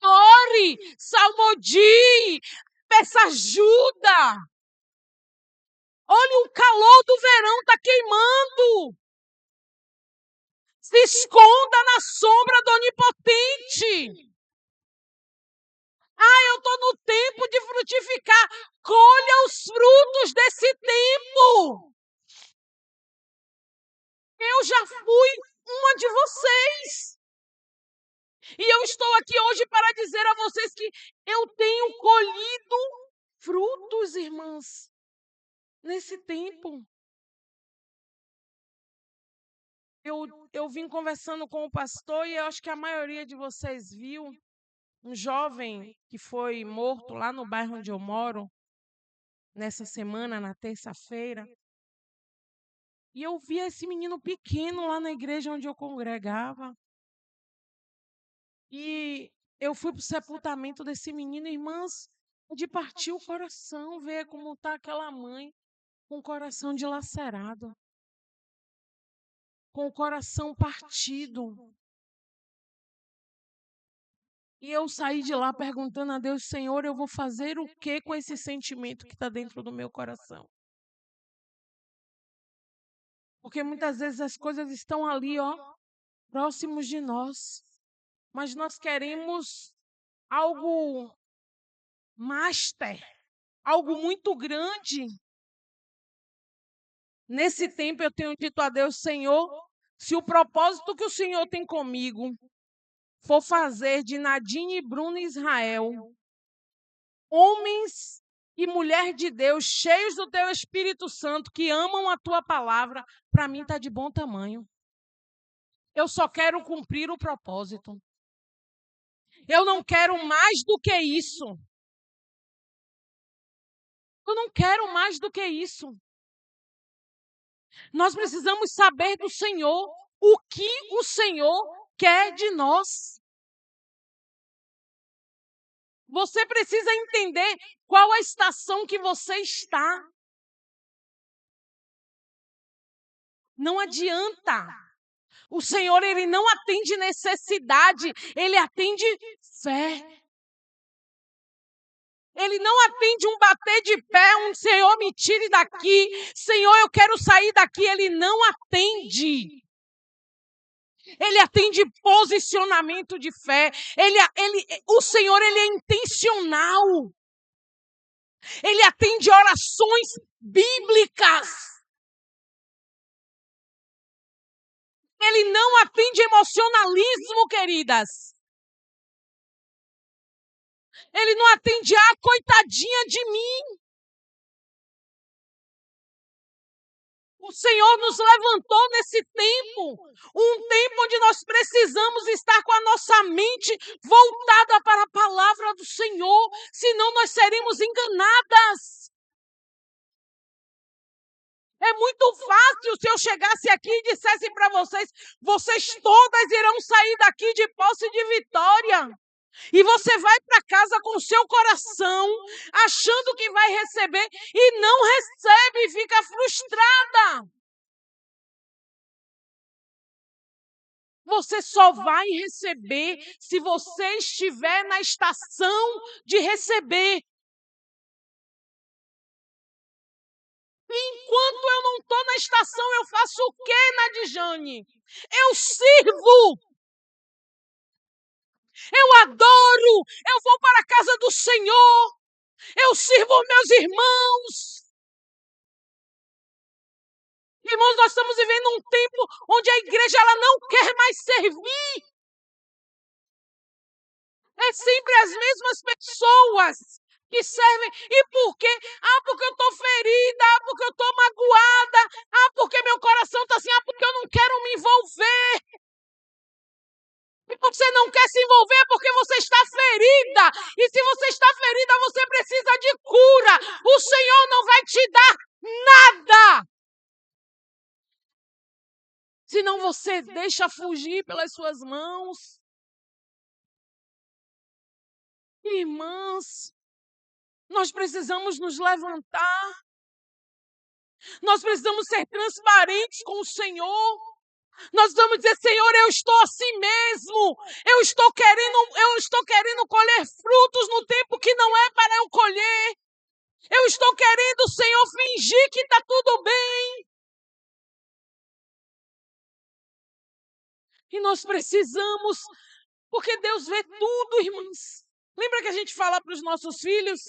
Ore, salmodie, peça ajuda. Olha, o calor do verão está queimando. Se esconda na sombra do Onipotente. Eu estou no tempo de frutificar. Colha os frutos desse tempo. Eu já fui uma de vocês. E eu estou aqui hoje para dizer a vocês que eu tenho colhido frutos, irmãs, nesse tempo. Eu vim conversando com o pastor e eu acho que a maioria de vocês viu um jovem que foi morto lá no bairro onde eu moro, nessa semana, na terça-feira. E eu vi esse menino pequeno lá na igreja onde eu congregava. E eu fui para o sepultamento desse menino, irmãs, de partir o coração, ver como está aquela mãe com o coração dilacerado, com o coração partido. E eu saí de lá perguntando a Deus, Senhor, eu vou fazer o que com esse sentimento que está dentro do meu coração? Porque muitas vezes as coisas estão ali, ó, próximos de nós, mas nós queremos algo master, algo muito grande. Nesse tempo eu tenho dito a Deus, Senhor, se o propósito que o Senhor tem comigo for fazer de Nadine, Bruno e Israel homens e mulher de Deus, cheios do teu Espírito Santo, que amam a tua palavra, para mim está de bom tamanho. Eu só quero cumprir o propósito. Eu não quero mais do que isso. Eu não quero mais do que isso. Nós precisamos saber do Senhor o que o Senhor quer de nós. Você precisa entender qual a estação que você está. Não adianta. O Senhor, Ele não atende necessidade, Ele atende fé. Ele não atende um bater de pé, um Senhor, me tire daqui. Senhor, eu quero sair daqui. Ele não atende. Ele atende posicionamento de fé. O Senhor, Ele é intencional. Ele atende orações bíblicas. Ele não atende emocionalismo, queridas. Ele não atende, coitadinha de mim. O Senhor nos levantou nesse tempo, um tempo onde nós precisamos estar com a nossa mente voltada para a palavra do Senhor, senão nós seremos enganadas. É muito fácil se eu chegasse aqui e dissesse para vocês, vocês todas irão sair daqui de posse de vitória. E você vai para casa com o seu coração, achando que vai receber, e não recebe e fica frustrada. Você só vai receber se você estiver na estação de receber. Enquanto eu não estou na estação, eu faço o quê, Nadijane? Eu sirvo. Eu adoro. Eu vou para a casa do Senhor. Eu sirvo meus irmãos. Irmãos, nós estamos vivendo um tempo onde a igreja ela não quer mais servir. É sempre as mesmas pessoas que servem. E por quê? Porque eu estou ferida, porque eu estou magoada, porque meu coração está assim, porque eu não quero me envolver. E você não quer se envolver porque você está ferida. E se você está ferida, você precisa de cura. O Senhor não vai te dar nada. Senão você deixa fugir pelas suas mãos. Irmãs, nós precisamos nos levantar. Nós precisamos ser transparentes com o Senhor. Nós vamos dizer, Senhor, eu estou assim mesmo. Eu estou querendo colher frutos no tempo que não é para eu colher. Eu estou querendo, Senhor, fingir que está tudo bem. E nós precisamos, porque Deus vê tudo, irmãs. Lembra que a gente fala para os nossos filhos?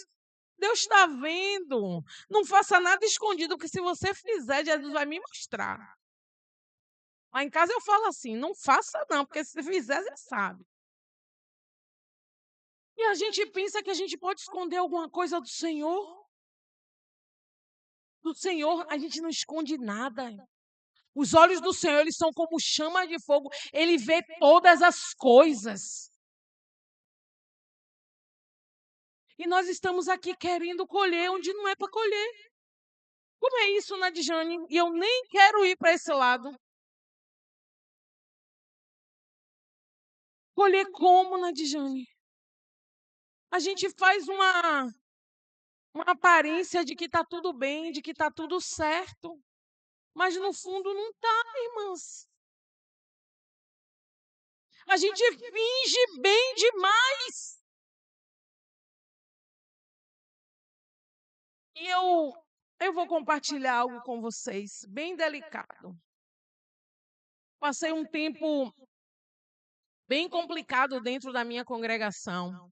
Deus está vendo. Não faça nada escondido, porque se você fizer, Jesus vai me mostrar. Lá em casa eu falo assim, não faça não, porque se fizer, você sabe. E a gente pensa que a gente pode esconder alguma coisa do Senhor. Do Senhor, a gente não esconde nada. Os olhos do Senhor, eles são como chama de fogo. Ele vê todas as coisas. E nós estamos aqui querendo colher onde não é para colher. Como é isso, Nadijane? E eu nem quero ir para esse lado. Colher como, Nadijane? A gente faz uma aparência de que está tudo bem, de que está tudo certo. Mas no fundo não está, irmãs. A gente finge bem demais. E eu vou compartilhar algo com vocês, bem delicado. Passei um tempo bem complicado dentro da minha congregação.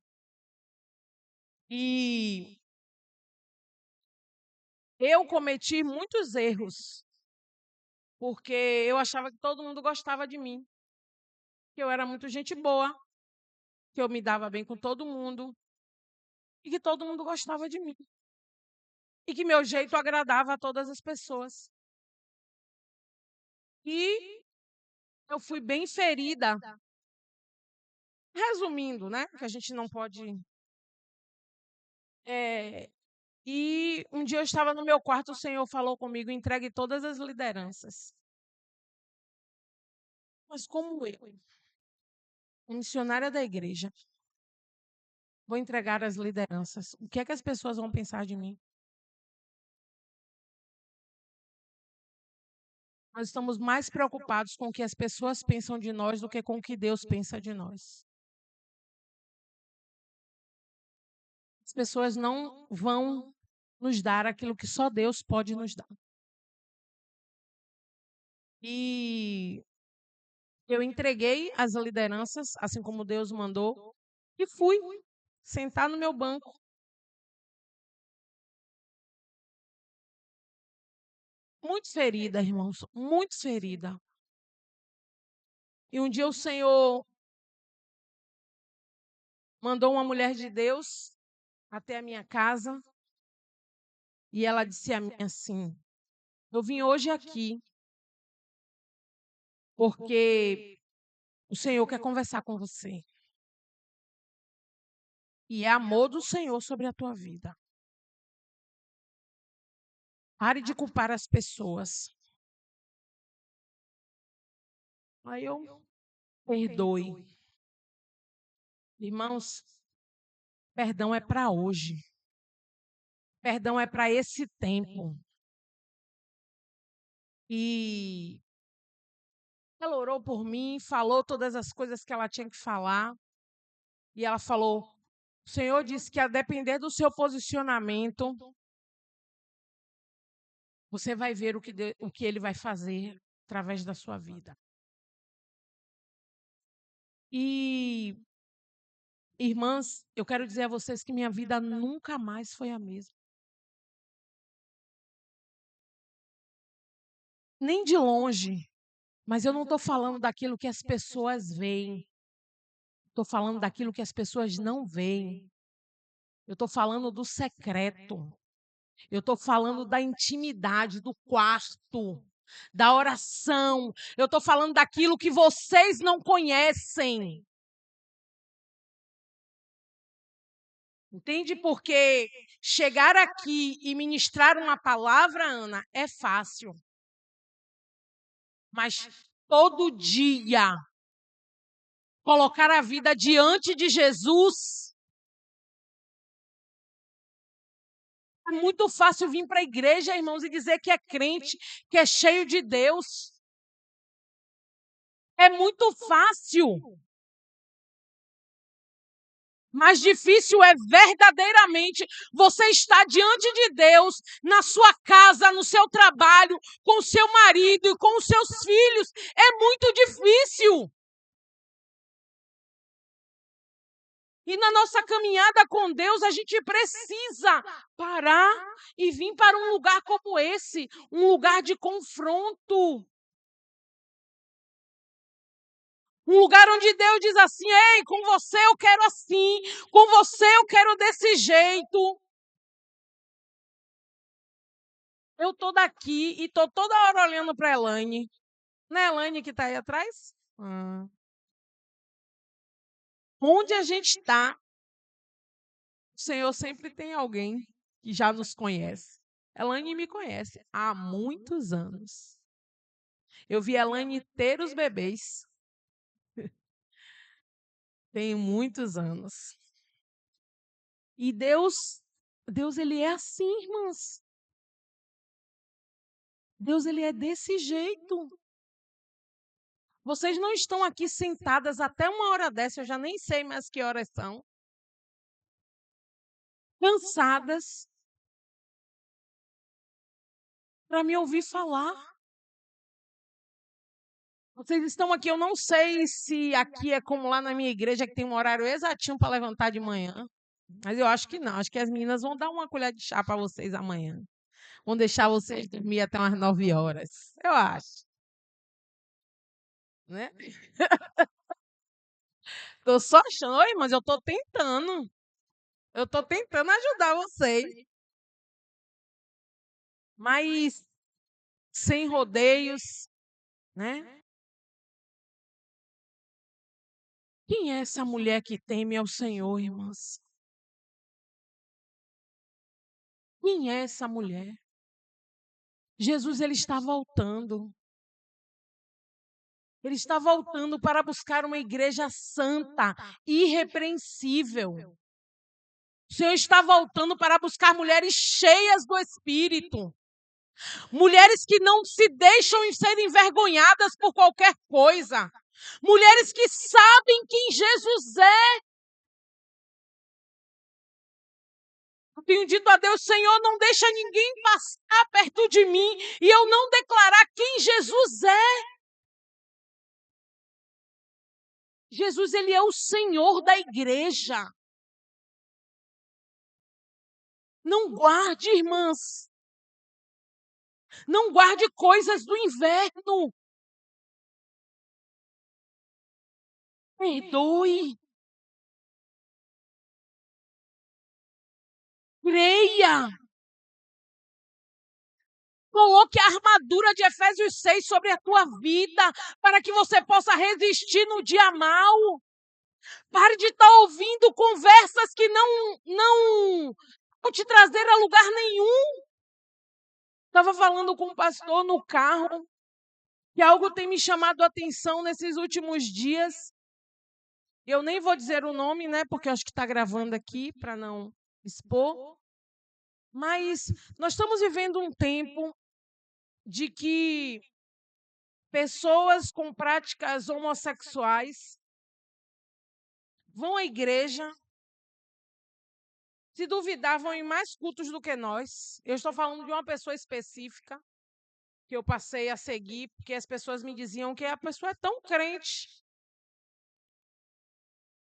E eu cometi muitos erros, porque eu achava que todo mundo gostava de mim, que eu era muito gente boa, que eu me dava bem com todo mundo e que todo mundo gostava de mim. E que meu jeito agradava a todas as pessoas. E eu fui bem ferida. Resumindo, né? Que a gente não pode. E um dia eu estava no meu quarto, o Senhor falou comigo: entregue todas as lideranças. Mas como eu, missionária da igreja, vou entregar as lideranças? O que é que as pessoas vão pensar de mim? Nós estamos mais preocupados com o que as pessoas pensam de nós do que com o que Deus pensa de nós. As pessoas não vão nos dar aquilo que só Deus pode nos dar. E eu entreguei as lideranças, assim como Deus mandou, e fui sentar no meu banco. Muito ferida, irmãos, muito ferida. E um dia o Senhor mandou uma mulher de Deus até a minha casa e ela disse a mim assim: eu vim hoje aqui porque o Senhor quer conversar com você. E é amor do Senhor sobre a tua vida. Pare de culpar as pessoas. Aí eu perdoe. Irmãos, perdão é para hoje. Perdão é para esse tempo. E ela orou por mim, falou todas as coisas que ela tinha que falar. E ela falou: o Senhor disse que a depender do seu posicionamento, você vai ver o que Ele vai fazer através da sua vida. E, irmãs, eu quero dizer a vocês que minha vida nunca mais foi a mesma. Nem de longe. Mas eu não estou falando daquilo que as pessoas veem. Estou falando daquilo que as pessoas não veem. Eu estou falando do secreto. Eu estou falando da intimidade, do quarto, da oração. Eu estou falando daquilo que vocês não conhecem. Entende? Porque chegar aqui e ministrar uma palavra, Ana, é fácil. Mas todo dia colocar a vida diante de Jesus. É muito fácil vir para a igreja, irmãos, e dizer que é crente, que é cheio de Deus. É muito fácil. Mais difícil é verdadeiramente você estar diante de Deus, na sua casa, no seu trabalho, com o seu marido e com os seus filhos. É muito difícil. E na nossa caminhada com Deus, a gente precisa parar e vir para um lugar como esse, um lugar de confronto. Um lugar onde Deus diz assim: ei, com você eu quero assim, com você eu quero desse jeito. Eu estou daqui e estou toda hora olhando para a Elaine. Não é a Elaine que está aí atrás? Onde a gente está, o Senhor sempre tem alguém que já nos conhece. Elaine me conhece há muitos anos. Eu vi a Elaine ter os bebês. Tem muitos anos. E Deus, ele é assim, irmãs. Deus, ele é desse jeito. Vocês não estão aqui sentadas até uma hora dessa, eu já nem sei mais que horas são. Cansadas para me ouvir falar. Vocês estão aqui, eu não sei se aqui é como lá na minha igreja, que tem um horário exatinho para levantar de manhã. Mas eu acho que não. Acho que as meninas vão dar uma colher de chá para vocês amanhã. Vão deixar vocês dormir até umas 9 horas. Eu acho. Né? Tô só achando, oi, mas eu tô tentando. Eu tô tentando ajudar vocês. Mas sem rodeios, né? Quem é essa mulher que teme ao Senhor, irmãs? Quem é essa mulher? Jesus, ele está voltando. Ele está voltando para buscar uma igreja santa, irrepreensível. O Senhor está voltando para buscar mulheres cheias do Espírito. Mulheres que não se deixam ser envergonhadas por qualquer coisa. Mulheres que sabem quem Jesus é. Eu tenho dito a Deus, Senhor, não deixa ninguém passar perto de mim e eu não declarar quem Jesus é. Jesus, ele é o Senhor da igreja. Não guarde, irmãs. Não guarde coisas do inverno. Perdoe. Creia. Coloque a armadura de Efésios 6 sobre a tua vida, para que você possa resistir no dia mau. Pare de estar ouvindo conversas que não vão te trazer a lugar nenhum. Estava falando com um pastor no carro, que algo tem me chamado a atenção nesses últimos dias. Eu nem vou dizer o nome, né? Porque eu acho que está gravando aqui para não expor. Mas nós estamos vivendo um tempo de que pessoas com práticas homossexuais vão à igreja, se duvidar, vão em mais cultos do que nós. Eu estou falando de uma pessoa específica que eu passei a seguir, porque as pessoas me diziam que a pessoa é tão crente.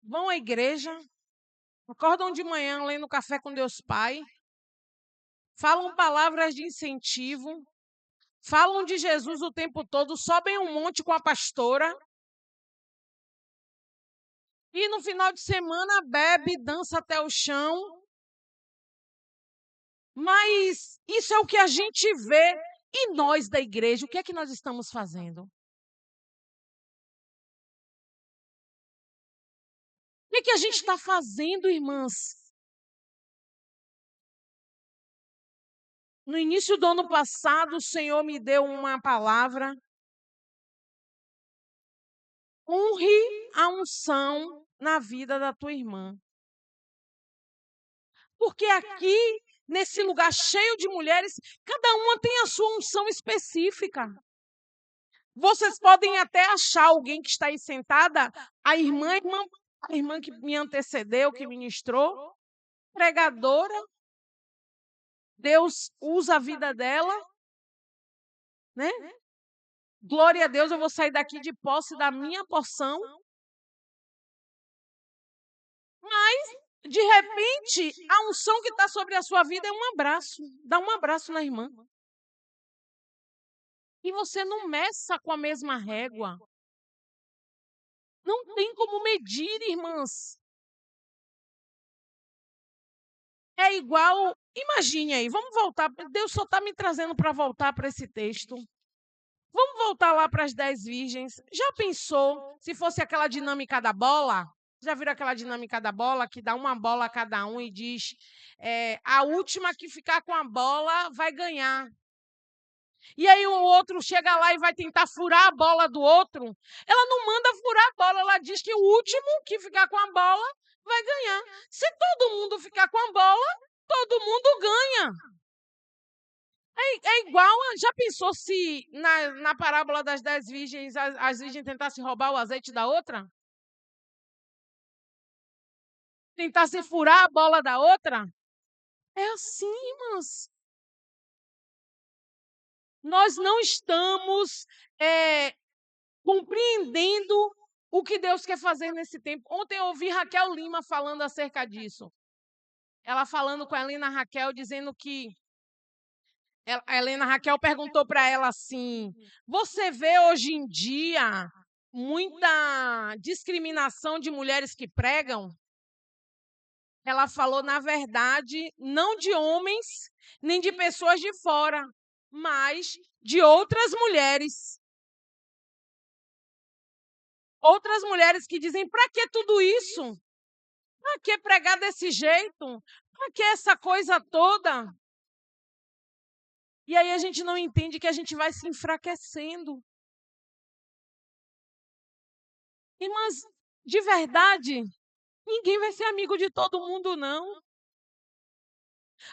Vão à igreja, acordam de manhã lendo Café com Deus Pai, falam palavras de incentivo, falam de Jesus o tempo todo, sobem um monte com a pastora. E no final de semana bebe, dança até o chão. Mas isso é o que a gente vê. E nós da igreja, o que é que nós estamos fazendo? O que é que a gente está fazendo, irmãs? No início do ano passado, o Senhor me deu uma palavra. Honre a unção na vida da tua irmã. Porque aqui, nesse lugar cheio de mulheres, cada uma tem a sua unção específica. Vocês podem até achar alguém que está aí sentada, a irmã que me antecedeu, que ministrou, pregadora. Deus usa a vida dela, né? Glória a Deus, eu vou sair daqui de posse da minha porção. Mas, de repente, a unção que está sobre a sua vida é um abraço. Dá um abraço na irmã. E você não meça com a mesma régua. Não tem como medir, irmãs. É igual, imagine aí, vamos voltar, Deus só está me trazendo para voltar para esse texto. Vamos voltar lá para as 10 virgens. Já pensou se fosse aquela dinâmica da bola? Já viram aquela dinâmica da bola, que dá uma bola a cada um e diz, a última que ficar com a bola vai ganhar. E aí o outro chega lá e vai tentar furar a bola do outro. Ela não manda furar a bola, ela diz que o último que ficar com a bola vai ganhar. Se todo mundo ficar com a bola, todo mundo ganha. É igual, já pensou se na parábola das 10 virgens, as virgens tentassem roubar o azeite da outra? Tentassem furar a bola da outra? É assim, irmãs. Nós não estamos compreendendo o que Deus quer fazer nesse tempo. Ontem eu ouvi Raquel Lima falando acerca disso. Ela falando com a Helena Raquel, dizendo que a Helena Raquel perguntou para ela assim: você vê hoje em dia muita discriminação de mulheres que pregam? Ela falou, na verdade, não de homens, nem de pessoas de fora, mas de outras mulheres. Outras mulheres que dizem, para que tudo isso? Para que pregar desse jeito? Para que essa coisa toda? E aí a gente não entende que a gente vai se enfraquecendo. Irmãs, de verdade, ninguém vai ser amigo de todo mundo, não.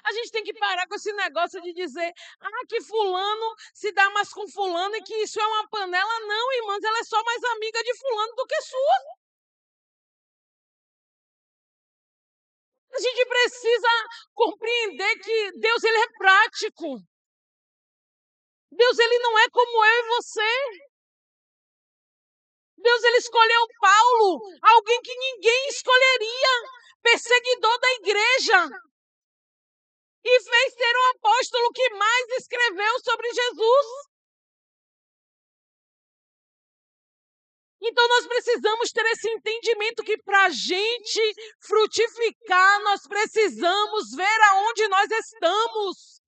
A gente tem que parar com esse negócio de dizer, que fulano se dá mais com fulano e que isso é uma panela. Não, irmãs, ela é só mais amiga de fulano do que sua. A gente precisa compreender que Deus, ele é prático. Deus, ele não é como eu e você. Deus, ele escolheu Paulo, alguém que ninguém escolheria, perseguidor da igreja, e fez ser o apóstolo que mais escreveu sobre Jesus. Então, nós precisamos ter esse entendimento que para a gente frutificar, nós precisamos ver aonde nós estamos.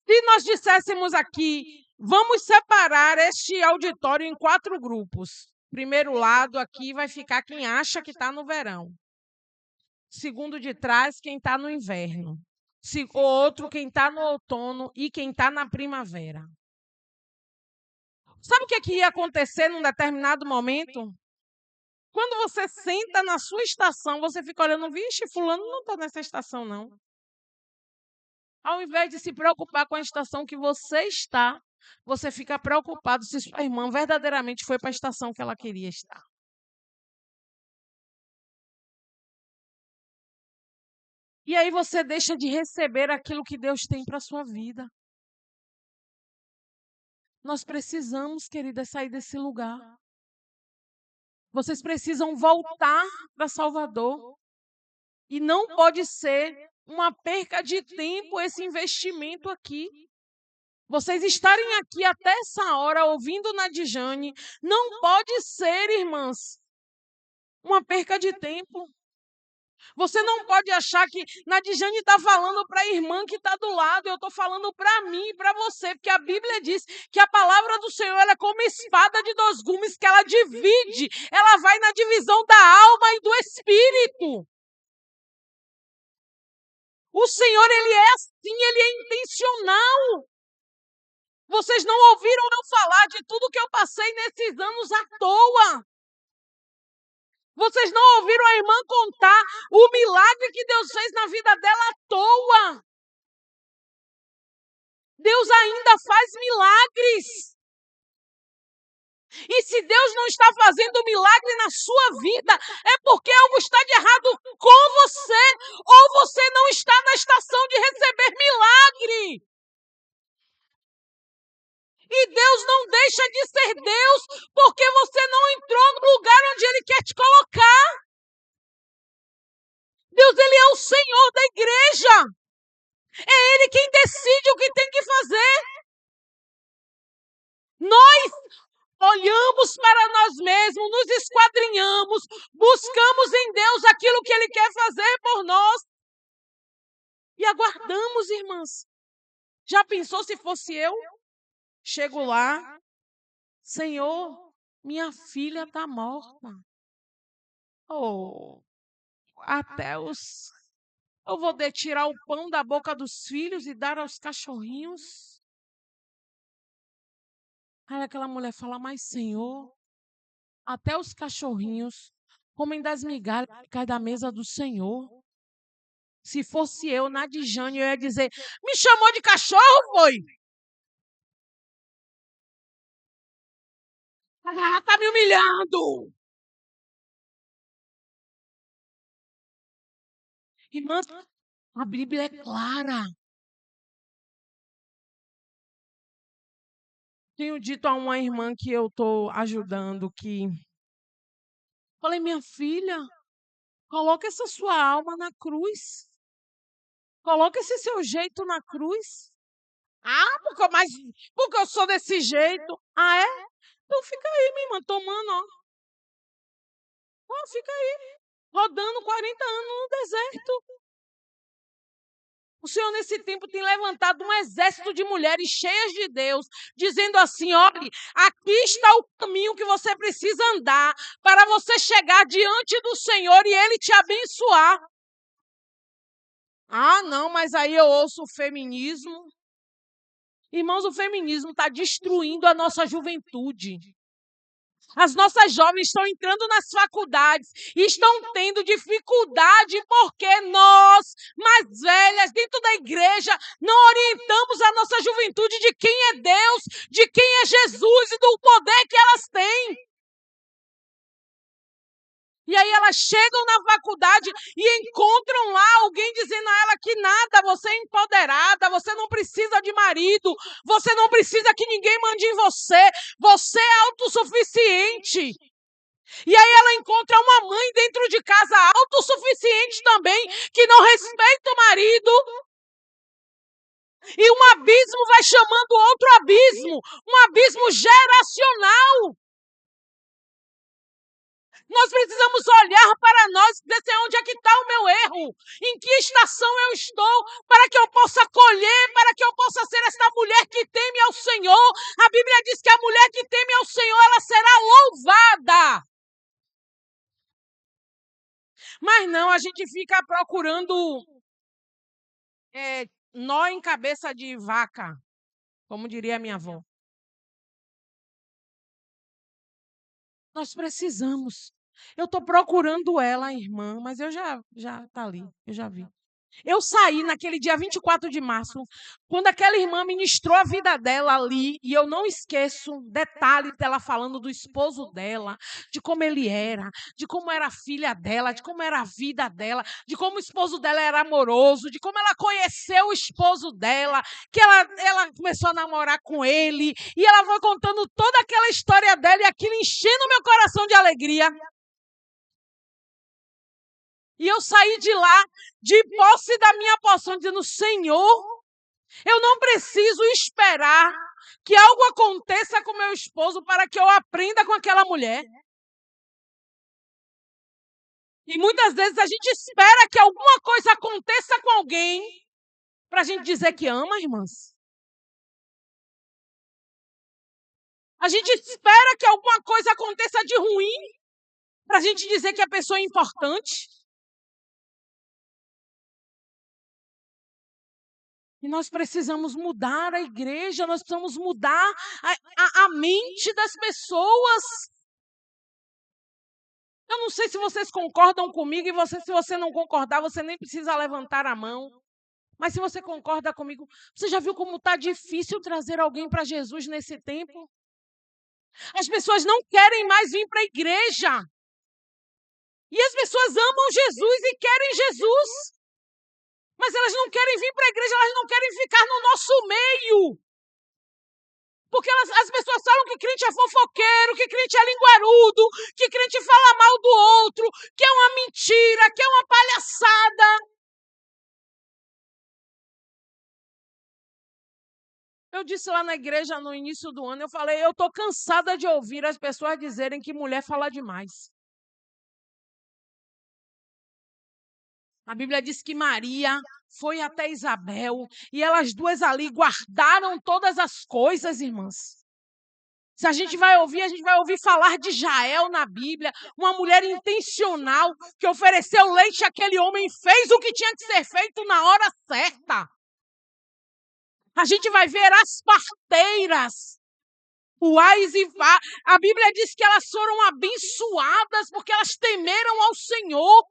Se nós disséssemos aqui, vamos separar este auditório em 4 grupos. Primeiro lado aqui vai ficar quem acha que está no verão. Segundo de trás, quem está no inverno. O outro, quem está no outono e quem está na primavera. Sabe o que ia acontecer num determinado momento? Quando você senta na sua estação, você fica olhando, vixe, fulano não está nessa estação, não. Ao invés de se preocupar com a estação que você está, você fica preocupado se sua irmã verdadeiramente foi para a estação que ela queria estar. E aí você deixa de receber aquilo que Deus tem para a sua vida. Nós precisamos, queridas, sair desse lugar. Vocês precisam voltar para Salvador. E não pode ser uma perca de tempo esse investimento aqui. Vocês estarem aqui até essa hora ouvindo Nadijane, não pode ser, irmãs, uma perca de tempo. Você não pode achar que Nadijane está falando para a irmã que está do lado, eu estou falando para mim e para você, porque a Bíblia diz que a palavra do Senhor ela é como espada de 2 gumes, que ela divide, ela vai na divisão da alma e do espírito. O Senhor, ele é assim, ele é intencional. Vocês não ouviram eu falar de tudo que eu passei nesses anos à toa. Vocês não ouviram a irmã contar o milagre que Deus fez na vida dela à toa. Deus ainda faz milagres. E se Deus não está fazendo milagre na sua vida, é porque algo está de errado com você, ou você não está na estação de receber milagre. E Deus não deixa de ser Deus porque você não entrou no lugar onde Ele quer te colocar. Deus, Ele é o Senhor da igreja. É Ele quem decide o que tem que fazer. Nós olhamos para nós mesmos, nos esquadrinhamos, buscamos em Deus aquilo que Ele quer fazer por nós. E aguardamos, irmãs. Já pensou se fosse eu? Chego lá, Senhor, minha filha está morta. Oh, eu vou tirar o pão da boca dos filhos e dar aos cachorrinhos. Aí aquela mulher fala, mas Senhor, até os cachorrinhos comem das migalhas que caem da mesa do Senhor. Se fosse eu, Nadijane, eu ia dizer, me chamou de cachorro, foi? Tá me humilhando. Irmã, a Bíblia é clara. Tenho dito a uma irmã que eu estou ajudando que... Falei, minha filha, coloca essa sua alma na cruz. Coloca esse seu jeito na cruz. Ah, porque eu sou desse jeito. Ah, é? Então fica aí, minha irmã, tomando, ó. Ó, fica aí, rodando 40 anos no deserto. O Senhor, nesse tempo, tem levantado um exército de mulheres cheias de Deus, dizendo assim: olhe, aqui está o caminho que você precisa andar para você chegar diante do Senhor e Ele te abençoar. Ah, não, mas aí eu ouço o feminismo. Irmãos, o feminismo está destruindo a nossa juventude. As nossas jovens estão entrando nas faculdades e estão tendo dificuldade porque nós, mais velhas, dentro da igreja, não orientamos a nossa juventude de quem é Deus, de quem é Jesus e do poder que elas têm. E aí elas chegam na faculdade e encontram lá alguém dizendo a ela que nada, você é empoderada, você não precisa de marido, você não precisa que ninguém mande em você, você é autossuficiente. E aí ela encontra uma mãe dentro de casa autossuficiente também, que não respeita o marido. E um abismo vai chamando outro abismo, um abismo geracional. Nós precisamos olhar para nós e dizer onde é que está o meu erro, em que estação eu estou, para que eu possa colher, para que eu possa ser esta mulher que teme ao Senhor. A Bíblia diz que a mulher que teme ao Senhor, ela será louvada. Mas não, a gente fica procurando nó em cabeça de vaca, como diria a minha avó. Nós precisamos. Eu estou procurando ela, irmã, mas eu já está ali, eu já vi. Eu saí naquele dia 24 de março, quando aquela irmã ministrou a vida dela ali, e eu não esqueço detalhes dela falando do esposo dela, de como ele era, de como era a filha dela, de como era a vida dela, de como o esposo dela era amoroso, de como ela conheceu o esposo dela, que ela começou a namorar com ele, e ela foi contando toda aquela história dela, e aquilo enchendo meu coração de alegria. E eu saí de lá, de posse da minha porção, dizendo: Senhor, eu não preciso esperar que algo aconteça com meu esposo para que eu aprenda com aquela mulher. E muitas vezes a gente espera que alguma coisa aconteça com alguém para a gente dizer que ama, irmãs. A gente espera que alguma coisa aconteça de ruim para a gente dizer que a pessoa é importante. E nós precisamos mudar a igreja, nós precisamos mudar a mente das pessoas. Eu não sei se vocês concordam comigo, e se você não concordar, você nem precisa levantar a mão. Mas se você concorda comigo, você já viu como está difícil trazer alguém para Jesus nesse tempo? As pessoas não querem mais vir para a igreja. E as pessoas amam Jesus e querem Jesus. Mas elas não querem vir para a igreja, elas não querem ficar no nosso meio. Porque as pessoas falam que crente é fofoqueiro, que crente é linguarudo, que crente fala mal do outro, que é uma mentira, que é uma palhaçada. Eu disse lá na igreja no início do ano, eu falei, eu estou cansada de ouvir as pessoas dizerem que mulher fala demais. A Bíblia diz que Maria foi até Isabel e elas duas ali guardaram todas as coisas, irmãs. Se a gente vai ouvir falar de Jael na Bíblia, uma mulher intencional que ofereceu leite àquele homem, fez o que tinha que ser feito na hora certa. A gente vai ver as parteiras, Uais e Vá. A Bíblia diz que elas foram abençoadas porque elas temeram ao Senhor.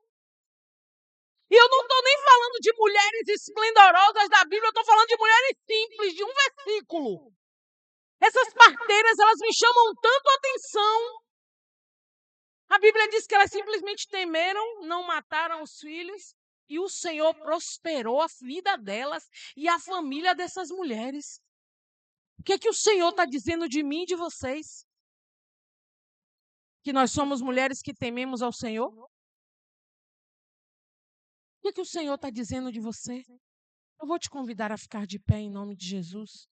E eu não estou nem falando de mulheres esplendorosas da Bíblia, eu estou falando de mulheres simples, de um versículo. Essas parteiras, elas me chamam tanto a atenção. A Bíblia diz que elas simplesmente temeram, não mataram os filhos, e o Senhor prosperou a vida delas e a família dessas mulheres. O que é que o Senhor está dizendo de mim e de vocês? Que nós somos mulheres que tememos ao Senhor? O que é que o Senhor está dizendo de você? Eu vou te convidar a ficar de pé em nome de Jesus.